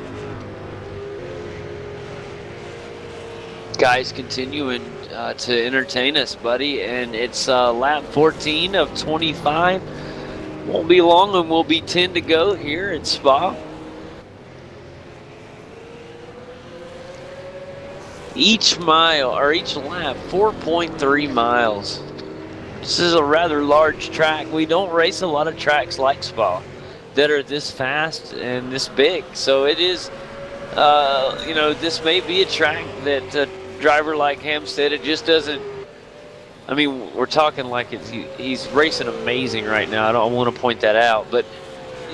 Speaker 3: Guys continuing to entertain us, buddy. And it's lap 14 of 25. Won't be long, and we'll be 10 to go here at Spa. Each mile, or each lap, 4.3 miles. This is a rather large track. We don't race a lot of tracks like Spa that are this fast and this big. So it is, this may be a track that a driver like Hampstead, it just doesn't I mean, we're talking like he's racing amazing right now. I don't want to point that out, but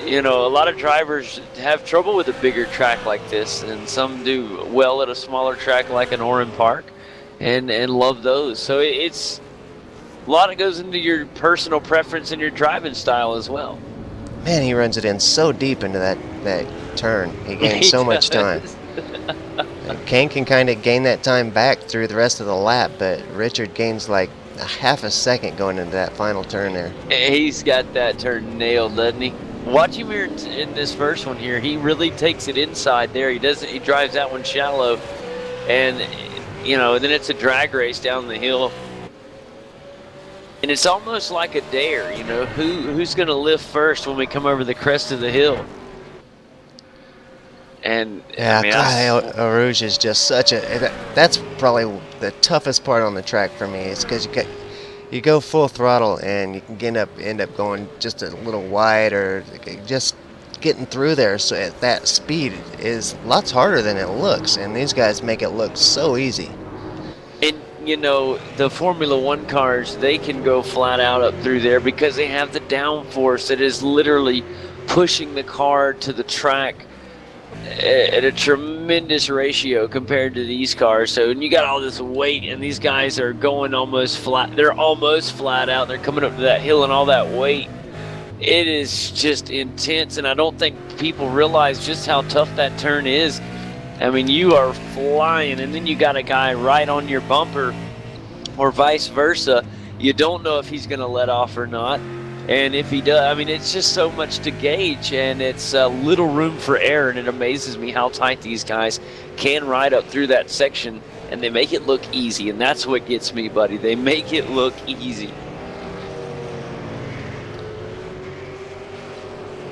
Speaker 3: you know, a lot of drivers have trouble with a bigger track like this, and some do well at a smaller track like an Oran Park, and love those. So it's a lot that goes into your personal preference and your driving style as well.
Speaker 2: Man, he runs it in so deep into that turn. He gains so much time. Kane can kind of gain that time back through the rest of the lap, but Richard gains like a half a second going into that final turn there.
Speaker 3: He's got that turn nailed, doesn't he? Watch him here in this first one here. He really takes it inside there. He drives that one shallow, and you know, then it's a drag race down the hill. And it's almost like a dare, you know, who's going to lift first when we come over the crest of the hill. And
Speaker 2: yeah,
Speaker 3: I mean,
Speaker 2: Eau Rouge is just such a. That's probably the toughest part on the track for me. It's because you go full throttle and you can end up going just a little wide or just getting through there. So at that speed is lots harder than it looks, and these guys make it look so easy.
Speaker 3: And you know, the Formula One cars, they can go flat out up through there because they have the downforce that is literally pushing the car to the track at a tremendous ratio compared to these cars. So and you got all this weight, and these guys are going almost flat. They're almost flat out. They're coming up to that hill and all that weight. It is just intense, and I don't think people realize just how tough that turn is. I mean, you are flying, and then you got a guy right on your bumper, or vice versa. You don't know if he's going to let off or not. And if he does, I mean, it's just so much to gauge, and it's little room for error, and it amazes me how tight these guys can ride up through that section, and they make it look easy, and that's what gets me, buddy. They make it look easy.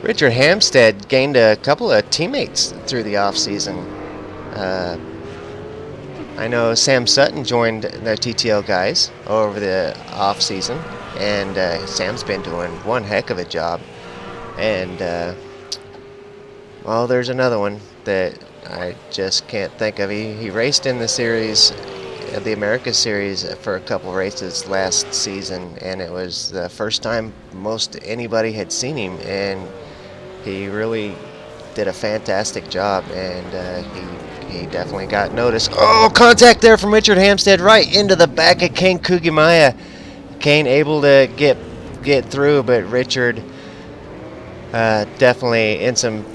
Speaker 2: Richard Hampstead gained a couple of teammates through the offseason. I know Sam Sutton joined the TTL guys over the off-season, and Sam's been doing one heck of a job. And, well, there's another one that I just can't think of. He raced in the series, the Americas Series, for a couple races last season, and it was the first time most anybody had seen him, and he really did a fantastic job, and he definitely got noticed. Oh, contact there from Richard Hampstead right into the back of Kane Kugimaya. Kane able to get through, but Richard definitely in some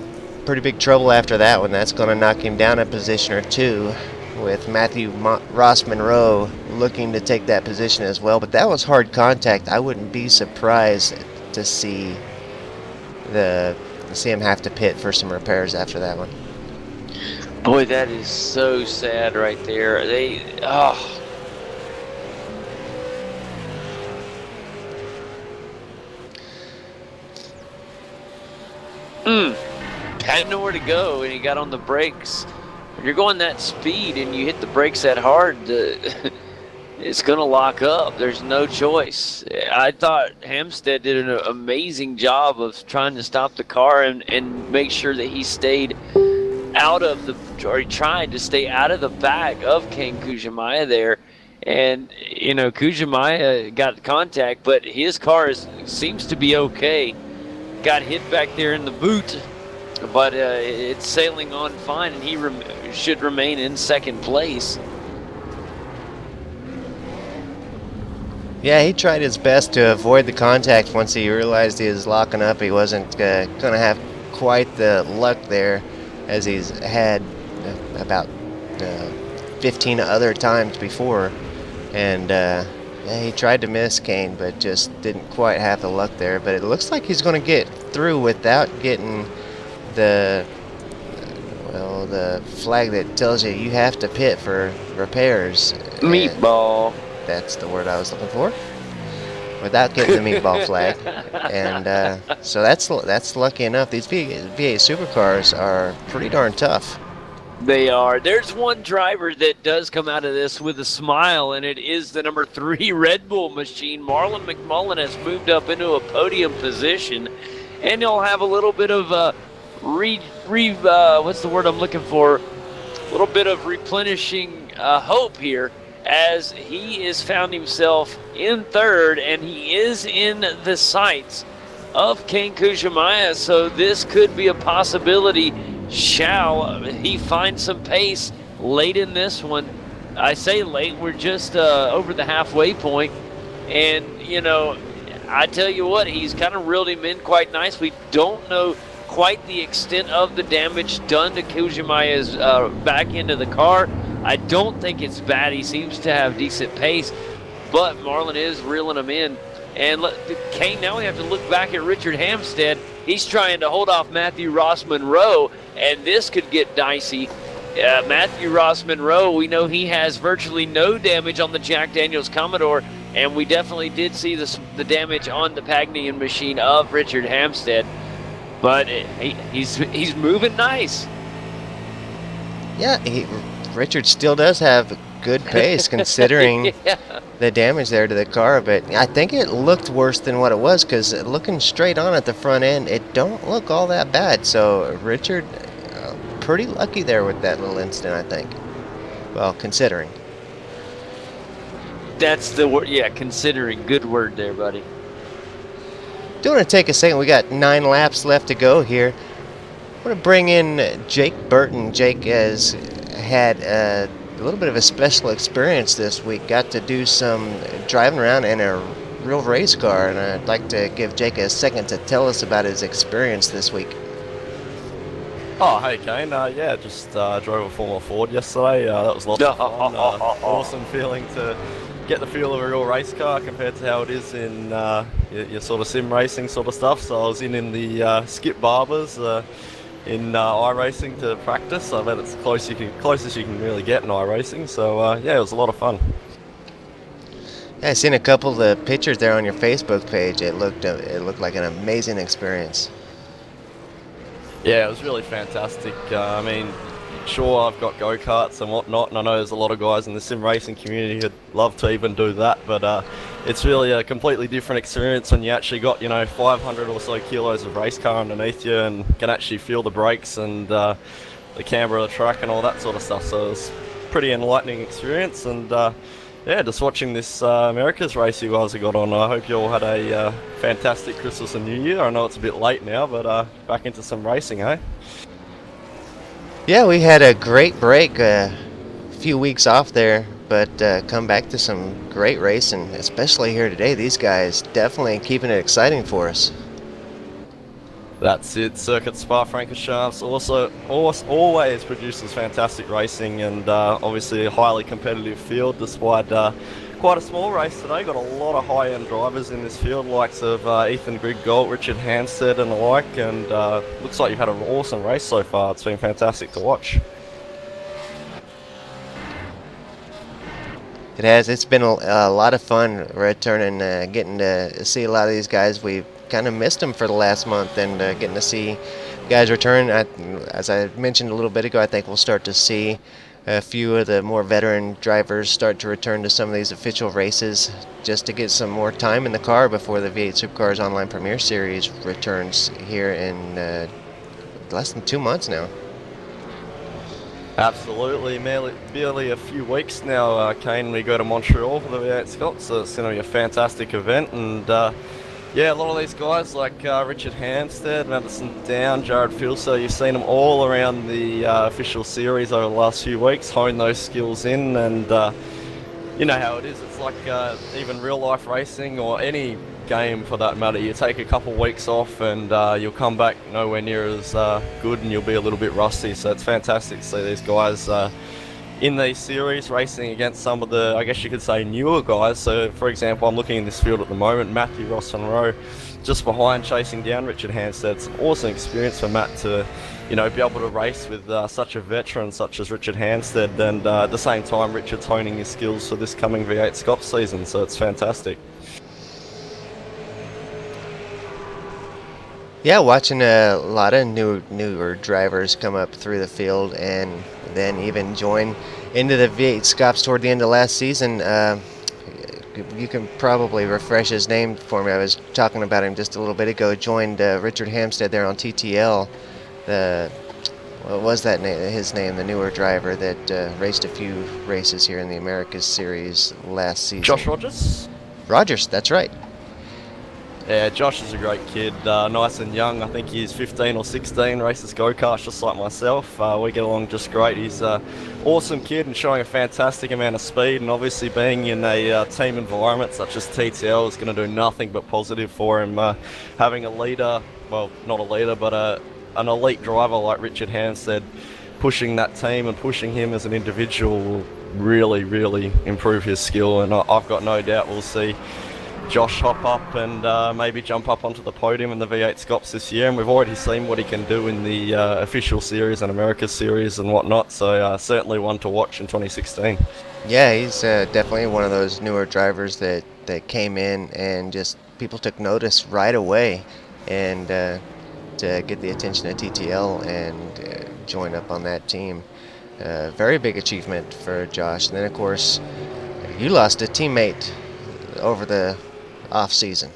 Speaker 2: pretty big trouble after that one. That's going to knock him down a position or two, with Matthew Ross Monroe looking to take that position as well. But that was hard contact. I wouldn't be surprised to see him have to pit for some repairs after that one.
Speaker 3: Boy, that is so sad right there. Had nowhere to go, and he got on the brakes. When you're going that speed and you hit the brakes that hard, it's going to lock up. There's no choice. I thought Hampstead did an amazing job of trying to stop the car and make sure that he stayed he tried to stay out of the back of Kane Kujimaya there. And, you know, Kujimaya got contact, but his car seems to be okay. Got hit back there in the boot, but it's sailing on fine, and he should remain in second place.
Speaker 2: Yeah, he tried his best to avoid the contact once he realized he was locking up. He wasn't going to have quite the luck there, as he's had about 15 other times before. And yeah, he tried to miss Kane, but just didn't quite have the luck there. But it looks like he's going to get through without getting the flag that tells you have to pit for repairs.
Speaker 3: Meatball.
Speaker 2: That's the word I was looking for. Without getting the meatball flag. And so that's lucky enough. These V8 Supercars are pretty darn tough.
Speaker 3: They are. There's one driver that does come out of this with a smile, and it is the number 3 Red Bull machine. Marlon McMullen has moved up into a podium position, and he'll have a little bit of what's the word I'm looking for? A little bit of replenishing hope here as he has found himself in third, and he is in the sights of Kane Kujamaya, so this could be a possibility. Shall he find some pace late in this one? I say late, we're just over the halfway point, and I tell you what, he's kind of reeled him in quite nice. We don't know quite the extent of the damage done to Kujamaya's back end of the car. I don't think it's bad. He seems to have decent pace, but Marlon is reeling him in. And Kane, now we have to look back at Richard Hampstead. He's trying to hold off Matthew Ross Monroe, and this could get dicey. Matthew Ross Monroe, we know he has virtually no damage on the Jack Daniels Commodore, and we definitely did see the damage on the Pagnian machine of Richard Hampstead. But he's moving nice.
Speaker 2: Yeah, Richard still does have good pace considering the damage there to the car, but I think it looked worse than what it was, because looking straight on at the front end, it don't look all that bad. So Richard, pretty lucky there with that little incident, I think. Well, considering.
Speaker 3: That's the word. Yeah, considering. Good word there, buddy.
Speaker 2: Do want to take a second. We got 9 laps left to go here. I want to bring in Jake Burton. Jake has had a little bit of a special experience this week. Got to do some driving around in a real race car, and I'd like to give Jake a second to tell us about his experience this week.
Speaker 4: Oh, hey Kane. Yeah, just drove a Formula Ford yesterday. That was lots of fun. Awesome feeling to get the feel of a real race car compared to how it is in your sort of sim racing sort of stuff. So I was in the Skip Barbers in iRacing to practice. I bet it's closest you can really get in iRacing. So yeah, it was a lot of fun.
Speaker 2: Yeah, I seen a couple of the pictures there on your Facebook page. It looked like an amazing experience.
Speaker 4: Yeah, it was really fantastic. I mean, sure, I've got go-karts and whatnot, and I know there's a lot of guys in the sim racing community who'd love to even do that, but it's really a completely different experience when you actually got, 500 or so kilos of race car underneath you and can actually feel the brakes and the camber of the track and all that sort of stuff. So it was a pretty enlightening experience, and yeah, just watching this America's race you guys have got on. I hope you all had a fantastic Christmas and New Year. I know it's a bit late now, but back into some racing, eh?
Speaker 2: Yeah, we had a great break, a few weeks off there, but come back to some great racing, especially here today. These guys definitely keeping it exciting for us.
Speaker 4: That's it. Circuit Spa Francorchamps also always produces fantastic racing, and obviously a highly competitive field despite quite a small race today. Got a lot of high-end drivers in this field, likes of Ethan Grigg-Gault, Richard Hampstead and the like, and looks like you've had an awesome race so far. It's been fantastic to watch.
Speaker 2: It has. It's been a lot of fun returning, getting to see a lot of these guys. We've kind of missed them for the last month, and getting to see guys return. As I mentioned a little bit ago, I think we'll start to see a few of the more veteran drivers start to return to some of these official races just to get some more time in the car before the V8 Supercars Online Premier Series returns here in less than 2 months now.
Speaker 4: Absolutely, barely a few weeks now, Kane. We go to Montreal for the V8 Scots, so it's going to be a fantastic event, and yeah, a lot of these guys like Richard Hampstead, Madison Down, Jared Filser, you've seen them all around the official series over the last few weeks, hone those skills in, and you know how it is. It's like even real life racing or any game for that matter. You take a couple weeks off and you'll come back nowhere near as good, and you'll be a little bit rusty. So it's fantastic to see these guys in these series racing against some of the, I guess you could say, newer guys. So for example, I'm looking in this field at the moment, Matthew Ross Monroe just behind, chasing down Richard Hampstead. It's an awesome experience for Matt to, be able to race with such a veteran such as Richard Hampstead, and at the same time Richard's honing his skills for this coming V8 Scots season, so it's fantastic.
Speaker 2: Yeah, watching a lot of newer drivers come up through the field and then even join into the V8 Scops toward the end of last season. You can probably refresh his name for me. I was talking about him just a little bit ago. Joined Richard Hampstead there on TTL. what was that name? His name, the newer driver that raced a few races here in the Americas Series last season.
Speaker 4: Josh Rogers?
Speaker 2: Rogers, that's right.
Speaker 4: Yeah, Josh is a great kid, nice and young. I think he's 15 or 16, races go-karts just like myself. We get along just great. He's an awesome kid and showing a fantastic amount of speed, and obviously being in a team environment such as TTL is going to do nothing but positive for him. Having a leader, well, not a leader, but an elite driver like Richard Hampstead pushing that team and pushing him as an individual will really, really improve his skill, and I've got no doubt we'll see Josh hop up and maybe jump up onto the podium in the V8 Scops this year, and we've already seen what he can do in the official series and America's series and whatnot, so certainly one to watch in 2016.
Speaker 2: Yeah, he's definitely one of those newer drivers that came in and just people took notice right away, and to get the attention of TTL and join up on that team. Very big achievement for Josh. And then, of course, you lost a teammate over the off-season.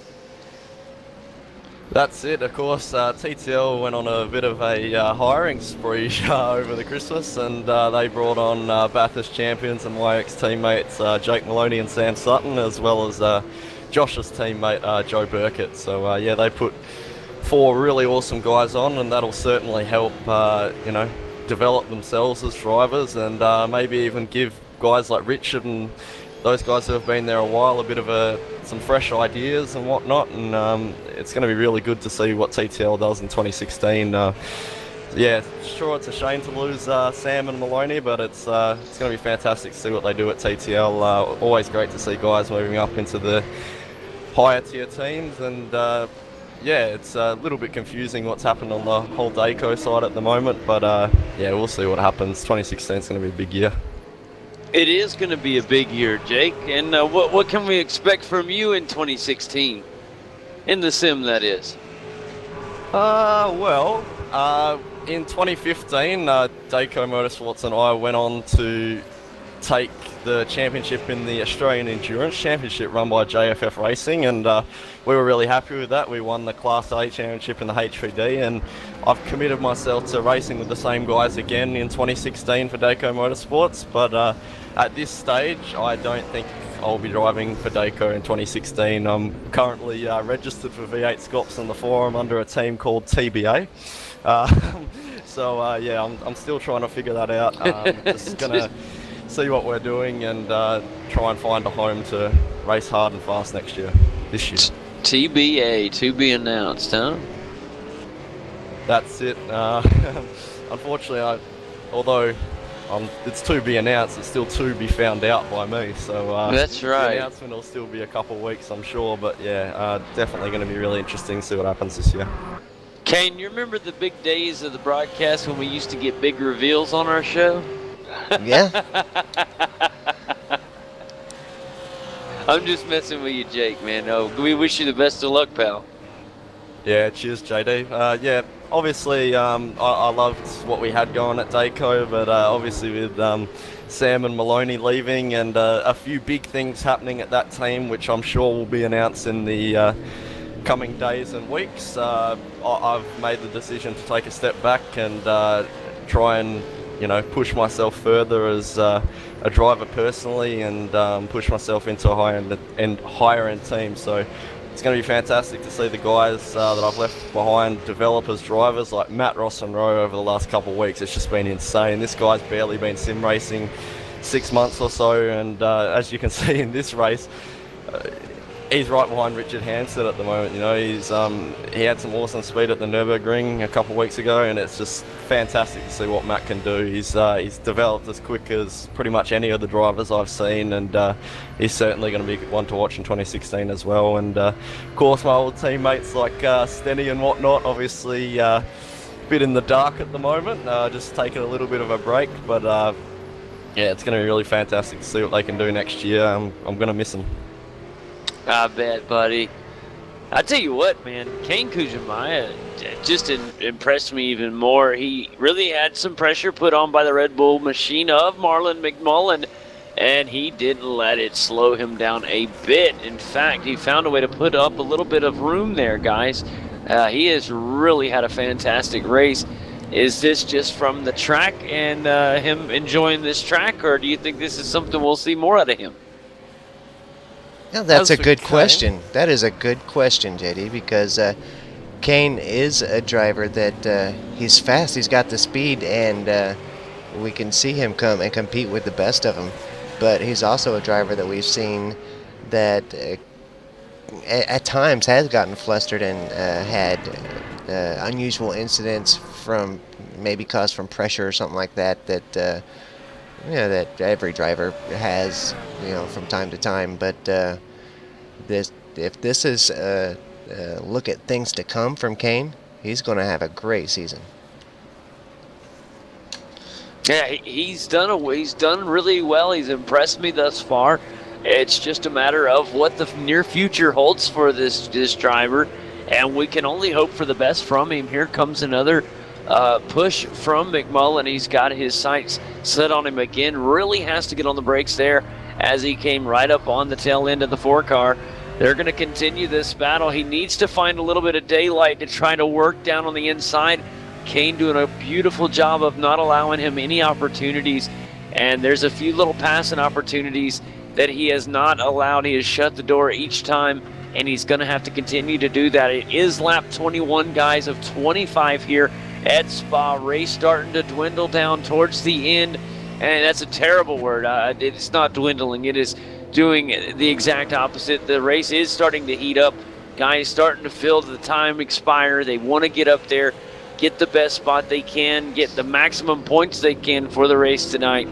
Speaker 4: That's it, of course. TTL went on a bit of a hiring spree over the Christmas, and they brought on Bathurst champions and my ex-teammates Jake Maloney and Sam Sutton, as well as Josh's teammate Joe Burkett. So yeah, they put 4 really awesome guys on, and that'll certainly help develop themselves as drivers, and maybe even give guys like Richard and those guys who have been there a while a bit of some fresh ideas and whatnot, and it's going to be really good to see what TTL does in 2016. Yeah, sure, it's a shame to lose Sam and Maloney, but it's going to be fantastic to see what they do at TTL. Always great to see guys moving up into the higher tier teams, and yeah, it's a little bit confusing what's happened on the whole Dayco side at the moment, but yeah, we'll see what happens. 2016 is going to be a big year.
Speaker 3: It is going to be a big year, Jake. And what can we expect from you in 2016? In the sim, that is.
Speaker 4: Well, in 2015, Dayco Motorsports and I went on to take the championship in the Australian Endurance Championship run by JFF Racing, and we were really happy with that. We won the Class A championship in the HVD, and I've committed myself to racing with the same guys again in 2016 for Dayco Motorsports, but at this stage I don't think I'll be driving for Dayco in 2016. I'm currently registered for V8 Scops on the forum under a team called TBA. So yeah, I'm still trying to figure that out. Just gonna see what we're doing and try and find a home to race hard and fast this year.
Speaker 3: TBA, to be announced, huh?
Speaker 4: That's it. Unfortunately, although it's to be announced, it's still to be found out by me. So
Speaker 3: that's right.
Speaker 4: The announcement will still be a couple of weeks, I'm sure. But yeah, definitely going to be really interesting to see what happens this year.
Speaker 3: Kane, you remember the big days of the broadcast when we used to get big reveals on our show?
Speaker 2: Yeah.
Speaker 3: I'm just messing with you, Jake, man. Oh, we wish you the best of luck, pal.
Speaker 4: Yeah, cheers, JD. Yeah, obviously, I loved what we had going at Dayco, but obviously with Sam and Maloney leaving and a few big things happening at that team, which I'm sure will be announced in the coming days and weeks, I've made the decision to take a step back and try and push myself further as a driver personally, and push myself into a higher end team. So it's going to be fantastic to see the guys that I've left behind develop as drivers, like Matt Ross and Rowe over the last couple of weeks. It's just been insane. This guy's barely been sim racing 6 months or so, and as you can see in this race, he's right behind Richard Hampstead at the moment. He had some awesome speed at the Nürburgring a couple of weeks ago, and it's just fantastic to see what Matt can do. He's developed as quick as pretty much any of the drivers I've seen, and he's certainly going to be one to watch in 2016 as well. And of course, my old teammates like Stenny and whatnot, obviously a bit in the dark at the moment, just taking a little bit of a break, but yeah, it's going to be really fantastic to see what they can do next year. I'm going to miss them.
Speaker 3: I bet, buddy. I tell you what, man, Kane Kujamaya just impressed me even more. He really had some pressure put on by the Red Bull machine of Marlon McMullen, and he didn't let it slow him down a bit. In fact, he found a way to put up a little bit of room there, guys. He has really had a fantastic race. Is this just from the track and him enjoying this track, or do you think this is something we'll see more out of him?
Speaker 2: Now, that's
Speaker 4: As
Speaker 2: a
Speaker 4: for
Speaker 2: good
Speaker 4: Kane-
Speaker 2: question. That is a good question, JD, because Kane is a driver that he's fast, he's got the speed, and we can see him come and compete with the best of them. But he's also a driver that we've seen that at times has gotten flustered and had unusual incidents from maybe caused from pressure or something like that that that every driver has from time to time. But if this is look at things to come from Kane, he's going to have a great season.
Speaker 3: Yeah, he's done really well. He's impressed me thus far. It's just a matter of what the near future holds for this driver, and we can only hope for the best from him. Here comes another push from McMullen. He's got his sights set on him again. Really has to get on the brakes there as he came right up on the tail end of the 4-car. They're going to continue this battle. He needs to find a little bit of daylight to try to work down on the inside. Kane doing a beautiful job of not allowing him any opportunities, and there's a few little passing opportunities that he has not allowed. He has shut the door each time, and he's going to have to continue to do that. It is lap 21, guys, of 25 here at Spa. Race starting to dwindle down towards the end, and that's a terrible word. It's not dwindling. It is doing the exact opposite. The race is starting to heat up. Guys starting to feel the time expire. They want to get up there, get the best spot they can, get the maximum points they can for the race tonight.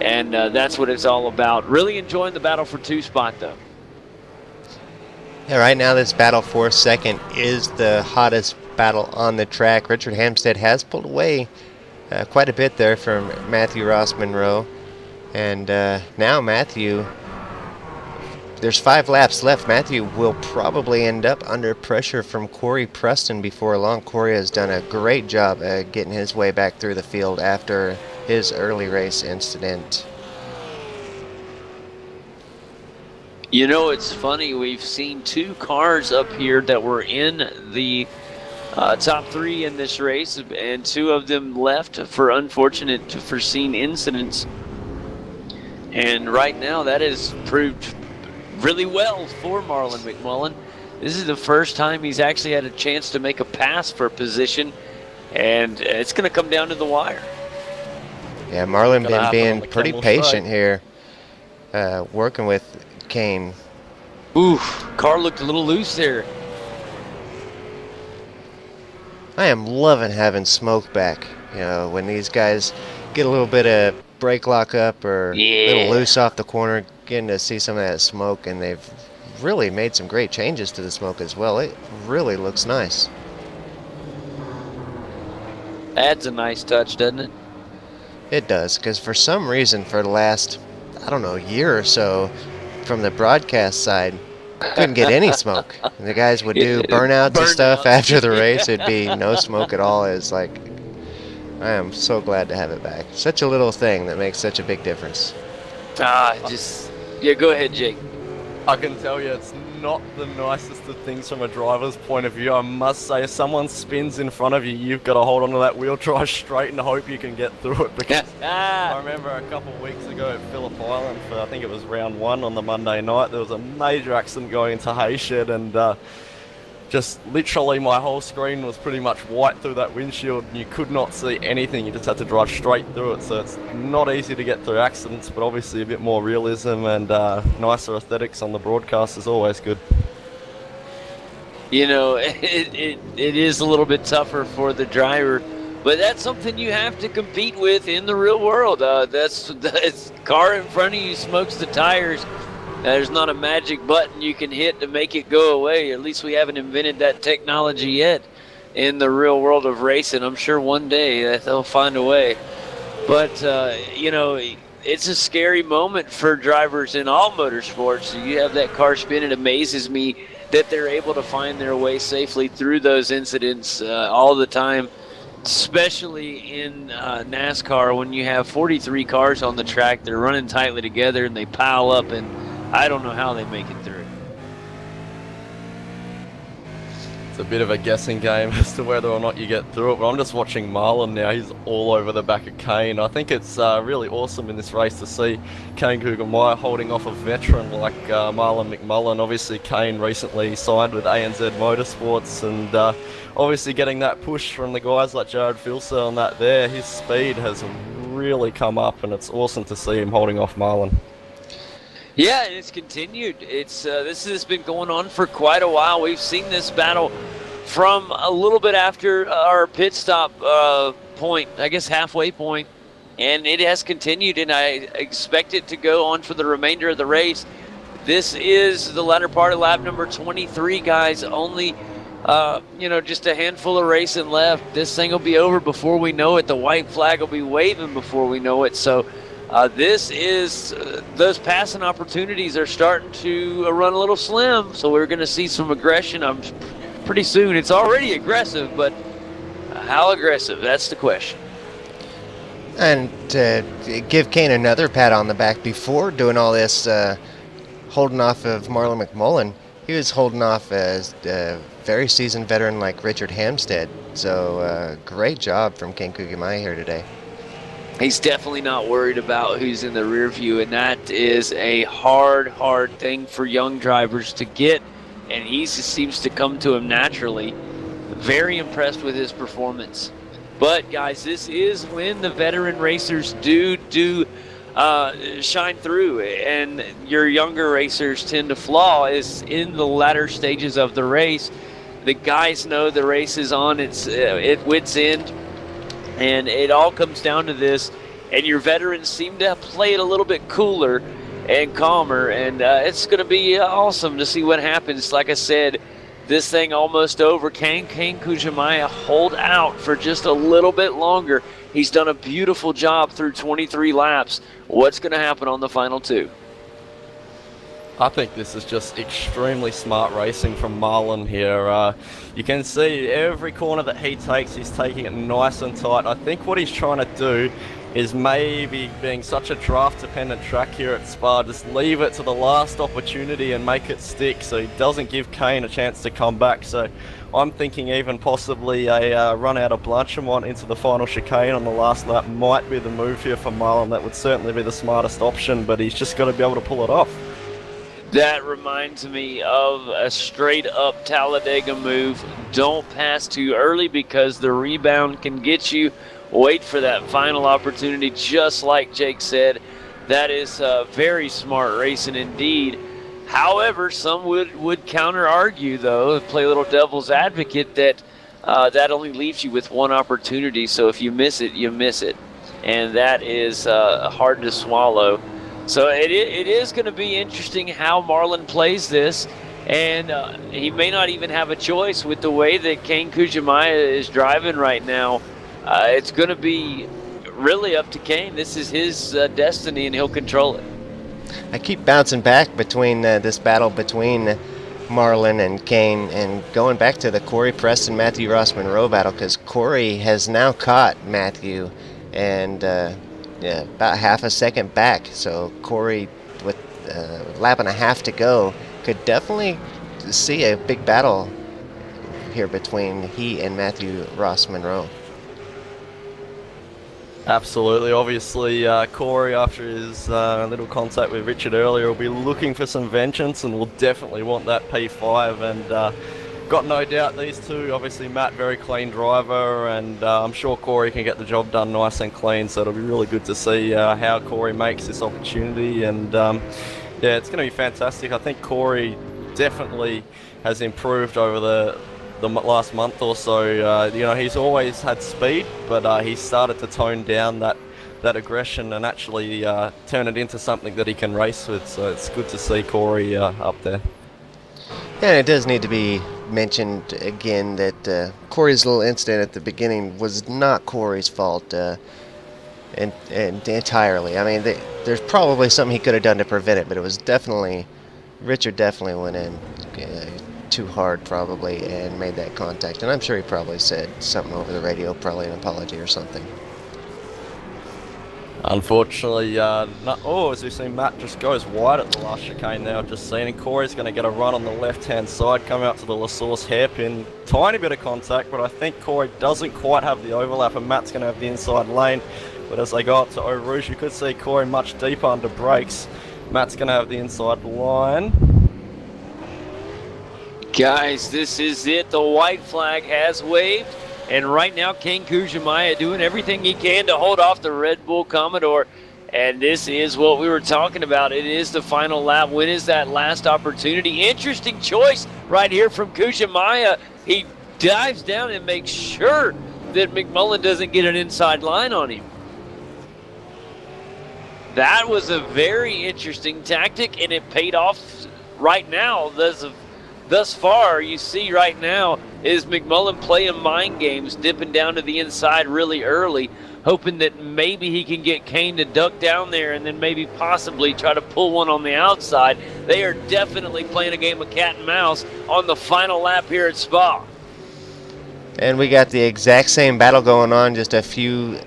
Speaker 3: And that's what it's all about. Really enjoying the battle for 2 spot, though.
Speaker 2: Yeah, right now this battle for second is the hottest battle on the track. Richard Hampstead has pulled away quite a bit there from Matthew Ross Monroe. And now Matthew, there's 5 laps left. Matthew will probably end up under pressure from Corey Preston before long. Corey has done a great job getting his way back through the field after his early race incident.
Speaker 3: You know, it's funny. We've seen 2 cars up here that were in the top 3 in this race, and 2 of them left for unfortunate foreseen incidents. And right now, that has proved really well for Marlon McMullen. This is the first time he's actually had a chance to make a pass for position, and it's going to come down to the wire.
Speaker 2: Yeah, Marlon been being
Speaker 4: the
Speaker 2: pretty
Speaker 4: camel
Speaker 2: patient here, working with Kane.
Speaker 3: Ooh, car looked a little loose there.
Speaker 2: I am loving having smoke back. When these guys get a little bit of brake lock up or a little loose off the corner, getting to see some of that smoke, and they've really made some great changes to the smoke as well. It really looks nice.
Speaker 3: That's a nice touch, doesn't it?
Speaker 2: It does, because for some reason for the last, year or so, from the broadcast side, couldn't get any smoke. And the guys would do burnouts and stuff after the race. It'd be no smoke at all. It's like, I am so glad to have it back. Such a little thing that makes such a big difference.
Speaker 3: Go ahead, Jake.
Speaker 4: I can tell you it's not the nicest of things from a driver's point of view. I must say, if someone spins in front of you, you've got to hold onto that wheel, drive straight and hope you can get through it. Because I remember a couple of weeks ago at Phillip Island, for I think it was round 1 on the Monday night, there was a major accident going into Hayshed, and just literally my whole screen was pretty much white through that windshield, and you could not see anything. You just had to drive straight through it. So it's not easy to get through accidents, but obviously a bit more realism and nicer aesthetics on the broadcast is always good.
Speaker 3: You know, it is a little bit tougher for the driver, but that's something you have to compete with in the real world. That's car in front of you smokes the tires. There's not a magic button you can hit to make it go away. At least we haven't invented that technology yet in the real world of racing. I'm sure one day that they'll find a way. But, it's a scary moment for drivers in all motorsports. You have that car spin. It amazes me that they're able to find their way safely through those incidents all the time, especially in NASCAR when you have 43 cars on the track. They're running tightly together and they pile up, and I don't know how they make it through.
Speaker 4: It's a bit of a guessing game as to whether or not you get through it, but I'm just watching Marlon now. He's all over the back of Kane. I think it's really awesome in this race to see Kane Guggenmeyer holding off a veteran like Marlon McMullen. Obviously, Kane recently signed with ANZ Motorsports, and obviously getting that push from the guys like Jared Filser and that there. His speed has really come up, and it's awesome to see him holding off Marlon.
Speaker 3: Yeah, and it's continued. This has been going on for quite a while. We've seen this battle from a little bit after our pit stop point, I guess halfway point, and it has continued, and I expect it to go on for the remainder of the race. This is the latter part of lap number 23, guys. Only, just a handful of racing left. This thing will be over before we know it. The white flag will be waving before we know it. So those passing opportunities are starting to run a little slim. So we're going to see some aggression pretty soon. It's already aggressive, but how aggressive? That's the question.
Speaker 2: And to give Kane another pat on the back before doing all this holding off of Marlon McMullen, he was holding off as a very seasoned veteran like Richard Hampstead. So great job from Kane Guggenmeyer here today.
Speaker 3: He's definitely not worried about who's in the rear view, and that is a hard thing for young drivers to get, and he seems to come to him naturally. Very impressed with his performance. But, guys, this is when the veteran racers do shine through, and your younger racers tend to flaw is in the latter stages of the race. The guys know the race is on its wit's end, and it all comes down to this, and your veterans seem to play it a little bit cooler and calmer, and it's going to be awesome to see what happens. Like I said, this thing almost over. Kane Guggenmeyer hold out for just a little bit longer. He's done a beautiful job through 23 laps. What's going to happen on the final two?
Speaker 4: I think this is just extremely smart racing from Marlon here. You can see every corner that he takes, he's taking it nice and tight. I think what he's trying to do is, maybe being such a draft-dependent track here at Spa, just leave it to the last opportunity and make it stick so he doesn't give Kane a chance to come back. So I'm thinking even possibly a run out of Blanchimont into the final chicane on the last lap might be the move here for Marlon. That would certainly be the smartest option, but he's just got to be able to pull it off.
Speaker 3: That reminds me of a straight-up Talladega move. Don't pass too early because the rebound can get you. Wait for that final opportunity, just like Jake said. That is very smart racing indeed. However, some would counter-argue, though, play a little devil's advocate, that that only leaves you with one opportunity. So if you miss it, you miss it. And that is hard to swallow. So it is going to be interesting how Marlon plays this, and he may not even have a choice with the way that Kane Guggenmeyer is driving right now. It's going to be really up to Kane. This is his destiny, and he'll control it.
Speaker 2: I keep bouncing back between this battle between Marlon and Kane, and going back to the Corey Preston, Matthew Ross Monroe battle, because Corey has now caught Matthew, and about half a second back. So Corey, with a lap and a half to go, could definitely see a big battle here between he and Matthew Ross Monroe.
Speaker 4: Absolutely. Obviously, Corey, after his little contact with Richard earlier, will be looking for some vengeance and will definitely want that P5. And got no doubt these two, obviously Matt, very clean driver, and I'm sure Corey can get the job done nice and clean. So it'll be really good to see how Corey makes this opportunity. And yeah, it's going to be fantastic. I think Corey definitely has improved over the last month or so. He's always had speed, but he's started to tone down that aggression and actually turn it into something that he can race with. So it's good to see Corey up there.
Speaker 2: And it does need to be mentioned again that Corey's little incident at the beginning was not Corey's fault entirely. I mean, there's probably something he could have done to prevent it, but it was Richard definitely went in too hard probably and made that contact, and I'm sure he probably said something over the radio, probably an apology or something.
Speaker 4: Unfortunately, as we've seen, Matt just goes wide at the last chicane there. I've just seen, and Corey's going to get a run on the left-hand side, coming out to the La Source hairpin. Tiny bit of contact, but I think Corey doesn't quite have the overlap, and Matt's going to have the inside lane. But as they go up to Eau Rouge, you could see Corey much deeper under brakes. Matt's going to have the inside line.
Speaker 3: Guys, this is it. The white flag has waved. And right now, Ken Kujamaya doing everything he can to hold off the Red Bull Commodore. And this is what we were talking about. It is the final lap. When is that last opportunity? Interesting choice right here from Kujamaya. He dives down and makes sure that McMullen doesn't get an inside line on him. That was a very interesting tactic, and it paid off right now. Thus far, you see right now is McMullen playing mind games, dipping down to the inside really early, hoping that maybe he can get Kane to duck down there and then maybe possibly try to pull one on the outside. They are definitely playing a game of cat and mouse on the final lap here at Spa.
Speaker 2: And we got the exact same battle going on, just a few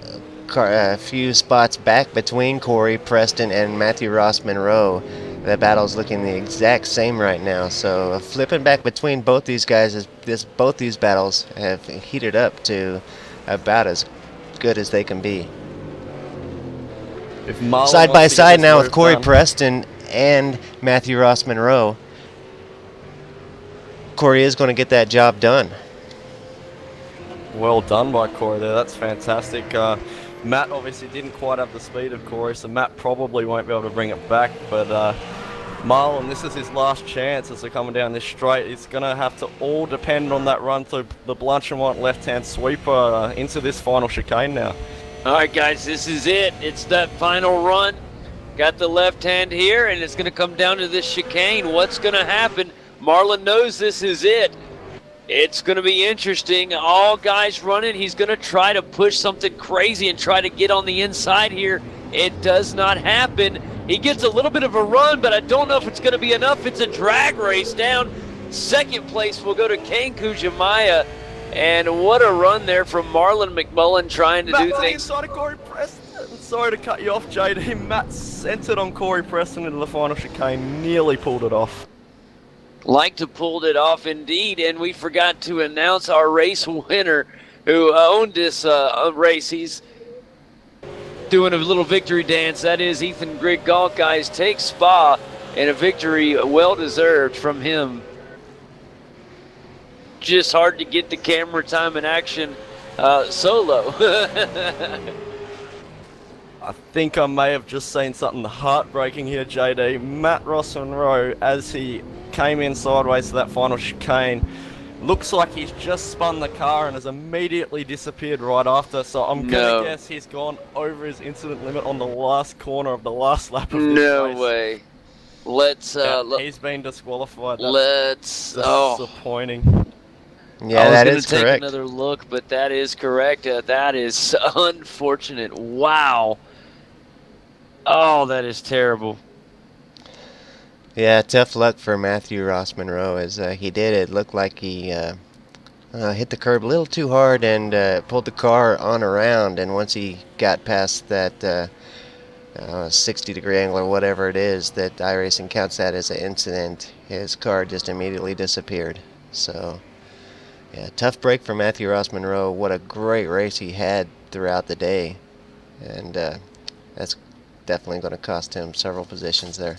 Speaker 2: spots back between Corey Preston and Matthew Ross Monroe. The battle's looking the exact same right now. So flipping back between both these guys, both these battles have heated up to about as good as they can be. Side by side now with Corey Preston and Matthew Ross Monroe. Corey is going to get that job done.
Speaker 4: Well done by Corey there. That's fantastic. Matt obviously didn't quite have the speed of Corey, so Matt probably won't be able to bring it back. But Marlon, this is his last chance as they're coming down this straight. He's going to have to all depend on that run through the Blanchimont left-hand sweeper into this final chicane now.
Speaker 3: All right, guys, this is it. It's that final run. Got the left hand here, and it's going to come down to this chicane. What's going to happen? Marlon knows this is it. It's going to be interesting. All guys running. He's going to try to push something crazy and try to get on the inside here. It does not happen. He gets a little bit of a run, but I don't know if it's going to be enough. It's a drag race down. Second place will go to Kane Kujamaya. And what a run there from Marlon McMullen trying to do things.
Speaker 4: Inside of Corey Preston. Sorry to cut you off, JD. Matt centered on Corey Preston into the final chicane. Nearly pulled it off.
Speaker 3: Like to pulled it off indeed, and we forgot to announce our race winner who owned this race. He's doing a little victory dance. That is Ethan Grigg-Gault, guys. Take Spa, and a victory well-deserved from him. Just hard to get the camera time and action solo.
Speaker 4: I think I may have just seen something heartbreaking here, JD. Matt Ross Monroe, as he came in sideways to that final chicane, looks like he's just spun the car and has immediately disappeared right after. So I'm going to guess he's gone over his incident limit on the last corner of the last lap of this race.
Speaker 3: No way. Let's
Speaker 4: he's been disqualified.
Speaker 3: That's
Speaker 4: disappointing.
Speaker 2: Yeah, that is correct.
Speaker 3: I was going to take another look, but that is correct. That is unfortunate. Wow. Oh, that is terrible.
Speaker 2: Yeah, tough luck for Matthew Ross Monroe as he did. It looked like he hit the curb a little too hard and pulled the car on around. And once he got past that 60-degree angle or whatever it is that iRacing counts that as an incident, his car just immediately disappeared. So, yeah, tough break for Matthew Ross Monroe. What a great race he had throughout the day. And that's definitely going to cost him several positions there.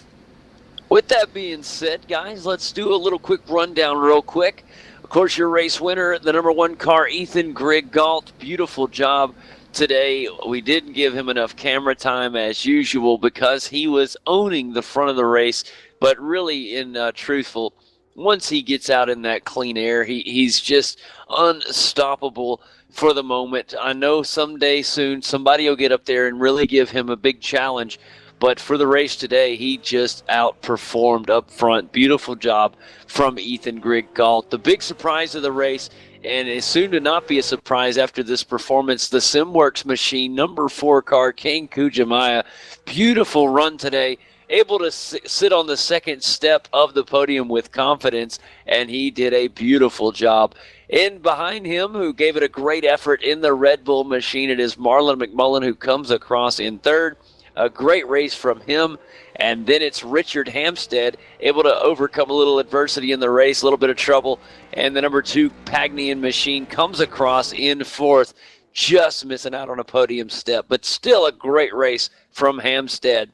Speaker 3: With that being said, guys, let's do a little quick rundown real quick. Of course, your race winner, the number one car, Ethan Grigg-Gault. Beautiful job today. We didn't give him enough camera time as usual because he was owning the front of the race. But really, in truthful, once he gets out in that clean air, he's just unstoppable for the moment. I know someday soon somebody will get up there and really give him a big challenge. But for the race today, he just outperformed up front. Beautiful job from Ethan Grigg-Gault. The big surprise of the race, and it's soon to not be a surprise after this performance, the SimWorks machine, number 4 car, Kane Kujamaya. Beautiful run today. Able to sit on the second step of the podium with confidence, and he did a beautiful job. In behind him, who gave it a great effort in the Red Bull machine, it is Marlon McMullen, who comes across in third. A great race from him. And then it's Richard Hampstead, able to overcome a little adversity in the race, a little bit of trouble. And the number 2 Pagnian machine comes across in fourth, just missing out on a podium step. But still a great race from Hampstead.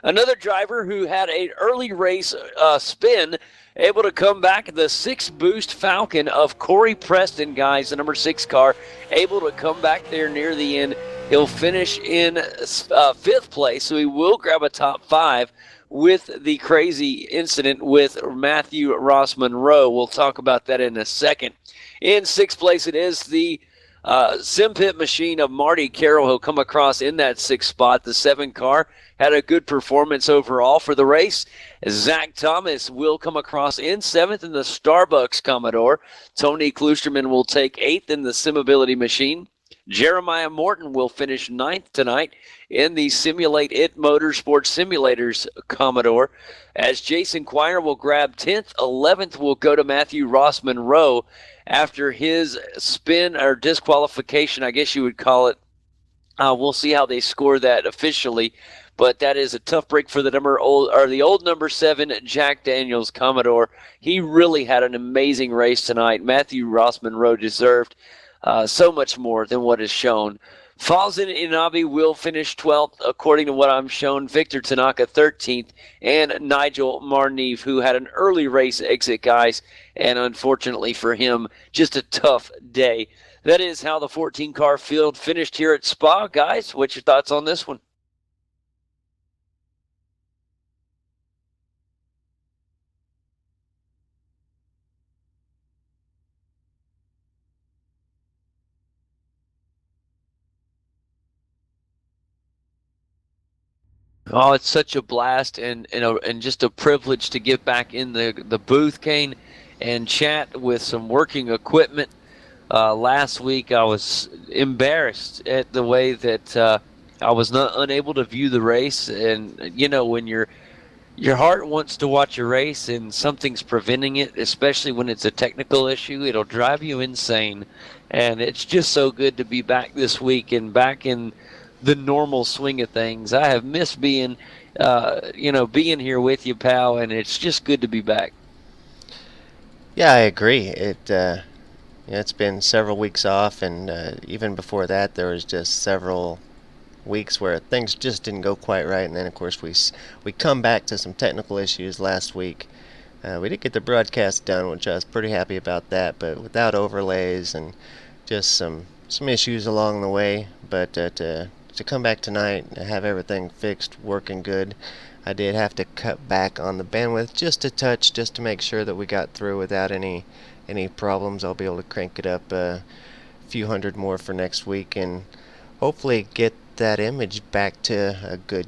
Speaker 3: Another driver who had an early race spin, able to come back, the 6-boost Falcon of Corey Preston, guys, the number 6 car, able to come back there near the end. He'll finish in 5th place, so he will grab a top 5 with the crazy incident with Matthew Ross Monroe. We'll talk about that in a second. In 6th place, it is the Simpit machine of Marty Carroll. He'll come across in that 6th spot. The 7 car had a good performance overall for the race. Zach Thomas will come across in 7th in the Starbucks Commodore. Tony Kloosterman will take 8th in the Simability machine. Jeremiah Morton will finish 9th tonight in the Simulate It Motorsports Simulators Commodore, as Jason Quire will grab 10th. 11th will go to Matthew Ross Monroe after his spin or disqualification, I guess you would call it. We'll see how they score that officially, but that is a tough break for the old number 7 Jack Daniels Commodore. He really had an amazing race tonight. Matthew Ross Monroe deserved so much more than what is shown. Fawzan Elnabi will finish 12th, according to what I'm shown. Victor Tanaka 13th, and Nigel Marneef, who had an early race exit, guys, and unfortunately for him, just a tough day. That is how the 14-car field finished here at Spa. Guys, what's your thoughts on this one? Oh, it's such a blast and just a privilege to get back in the booth, Kane, and chat with some working equipment. Last week I was embarrassed at the way that I was unable to view the race, and when your heart wants to watch a race and something's preventing it, especially when it's a technical issue, it'll drive you insane. And it's just so good to be back this week and back in the normal swing of things. I have missed being here with you, pal, and it's just good to be back.
Speaker 2: Yeah, I agree. It's been several weeks off, and even before that, there was just several weeks where things just didn't go quite right, and then of course we come back to some technical issues last week. We did get the broadcast done, which I was pretty happy about that, but without overlays and just some issues along the way. But to come back tonight and have everything fixed, working good, I did have to cut back on the bandwidth just a touch, just to make sure that we got through without any problems. I'll be able to crank it up a few hundred more for next week and hopefully get that image back to a good,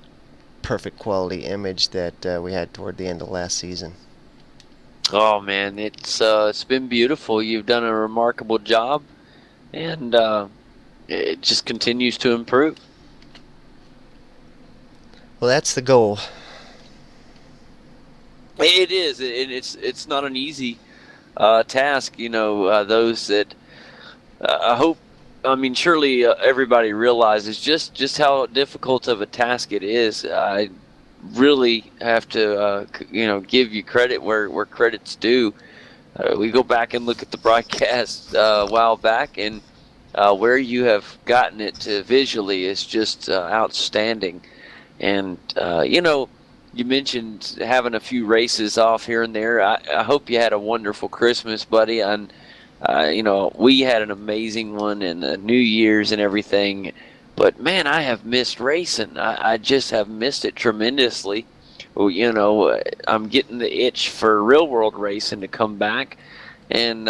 Speaker 2: perfect quality image that we had toward the end of last season.
Speaker 3: Oh man, it's been beautiful. You've done a remarkable job, and it just continues to improve.
Speaker 2: Well, that's the goal.
Speaker 3: It is. It's not an easy task. Those that I hope. I mean, surely everybody realizes just how difficult of a task it is. I really have to, give you credit where credit's due. We go back and look at the broadcast a while back, and where you have gotten it to visually is just outstanding. And, you mentioned having a few races off here and there. I hope you had a wonderful Christmas, buddy. And, we had an amazing one in New Year's and everything. But, man, I have missed racing. I just have missed it tremendously. I'm getting the itch for real-world racing to come back. And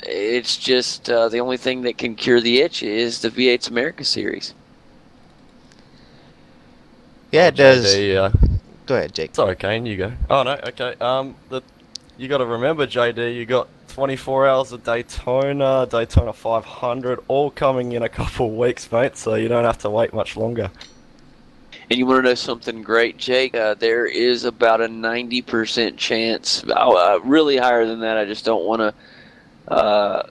Speaker 3: it's just the only thing that can cure the itch is the V8's America Series.
Speaker 2: Yeah, it does.
Speaker 4: JD,
Speaker 2: Go ahead, Jake.
Speaker 4: sorry, Kane, you go. Oh, no, okay. You got to remember, JD, you got 24 hours of Daytona 500, all coming in a couple of weeks, mate, so you don't have to wait much longer.
Speaker 3: And you want to know something great, Jake? There is about a 90% chance, really higher than that. I just don't want to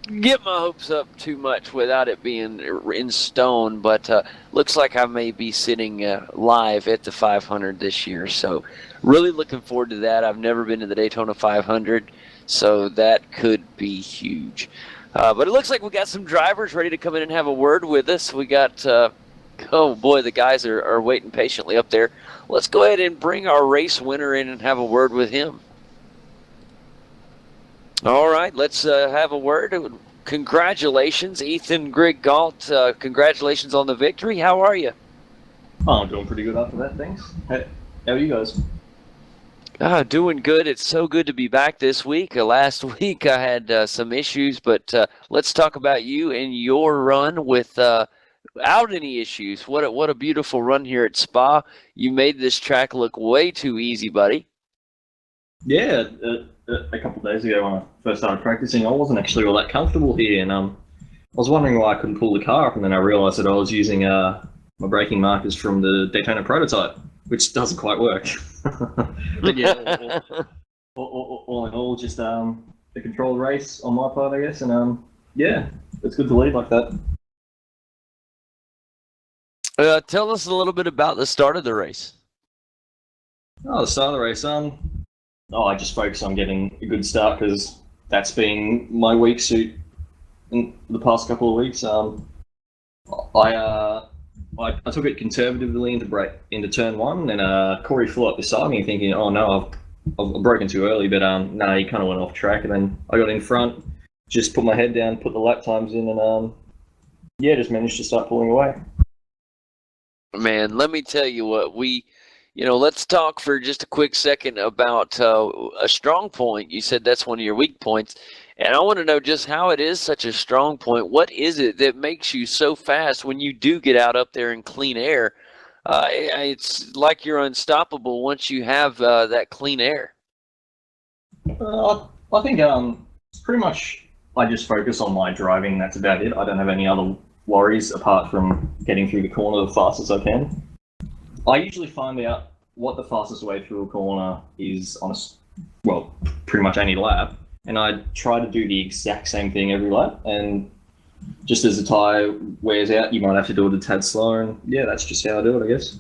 Speaker 3: get my hopes up too much without it being in stone, but looks like I may be sitting live at the 500 this year. So really looking forward to that. I've never been to the Daytona 500, so that could be huge. But it looks like we got some drivers ready to come in and have a word with us. We got, oh boy, the guys are waiting patiently up there. Let's go ahead and bring our race winner in and have a word with him. All right, let's have a word. Congratulations, Ethan Grigg-Gault. Congratulations on the victory. How are you?
Speaker 5: Oh, I'm doing pretty good after that, thanks. How are you guys?
Speaker 3: Doing good. It's so good to be back this week. Last week I had some issues, but let's talk about you and your run without any issues. What a beautiful run here at Spa. You made this track look way too easy, buddy.
Speaker 5: Yeah, a couple of days ago when I first started practicing, I wasn't actually all that comfortable here, and I was wondering why I couldn't pull the car up, and then I realised that I was using my braking markers from the Daytona prototype, which doesn't quite work. But yeah, all in all, just a controlled race on my part, I guess, and yeah, it's good to lead like that.
Speaker 3: Tell us a little bit about the start of the race.
Speaker 5: Oh, the start of the race, I just focus on getting a good start because that's been my weak suit in the past couple of weeks. I took it conservatively into turn one, and Corey flew up beside me, thinking, "Oh no, I've broken too early." But no, he kind of went off track, and then I got in front, just put my head down, put the lap times in, and yeah, just managed to start pulling away.
Speaker 3: Man, let me tell you what let's talk for just a quick second about a strong point. You said that's one of your weak points, and I want to know just how it is such a strong point. What is it that makes you so fast when you do get out up there in clean air? It's like you're unstoppable once you have that clean air.
Speaker 5: I think it's pretty much I just focus on my driving. That's about it. I don't have any other worries apart from getting through the corner the fastest I can. I usually find out what the fastest way through a corner is on pretty much any lap, and I try to do the exact same thing every lap. And just as the tyre wears out, you might have to do it a tad slower, and yeah, that's just how I do it, I guess.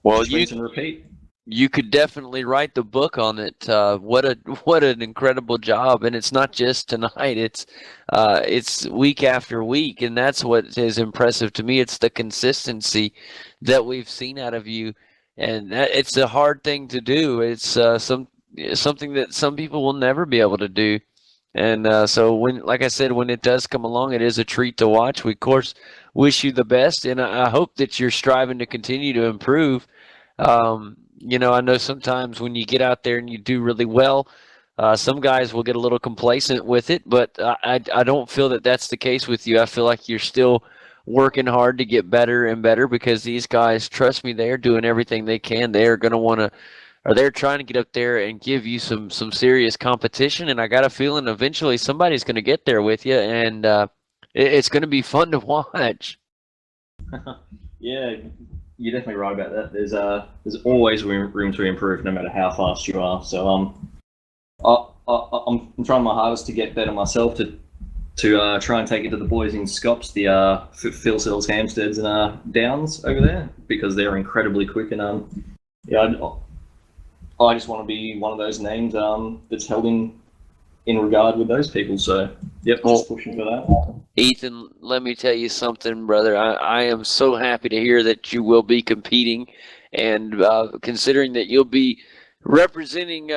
Speaker 3: Well,
Speaker 5: just rinse and repeat.
Speaker 3: You could definitely write the book on it. What an incredible job! And it's not just tonight; it's week after week, and that's what is impressive to me. It's the consistency that we've seen out of you, and it's a hard thing to do. It's something that some people will never be able to do. And so like I said, when it does come along, it is a treat to watch. We of course wish you the best, and I hope that you're striving to continue to improve. I know sometimes when you get out there and you do really well, some guys will get a little complacent with it, but I don't feel that that's the case with you. I feel like you're still working hard to get better and better because these guys, trust me, they're doing everything they can. They're going to want to, or they're trying to get up there and give you some serious competition. And I got a feeling eventually somebody's going to get there with you, and it's going to be fun to watch.
Speaker 5: Yeah, you're definitely right about that. There's always room to improve, no matter how fast you are. So I'm trying my hardest to get better myself to try and take it to the boys in Scops, the Phil Sells Hampsteads and Downs over there, because they're incredibly quick. And I just want to be one of those names that's held in regard with those people. So yep, just pushing for that.
Speaker 3: Ethan, let me tell you something, brother. I am so happy to hear that you will be competing, and considering that you'll be representing,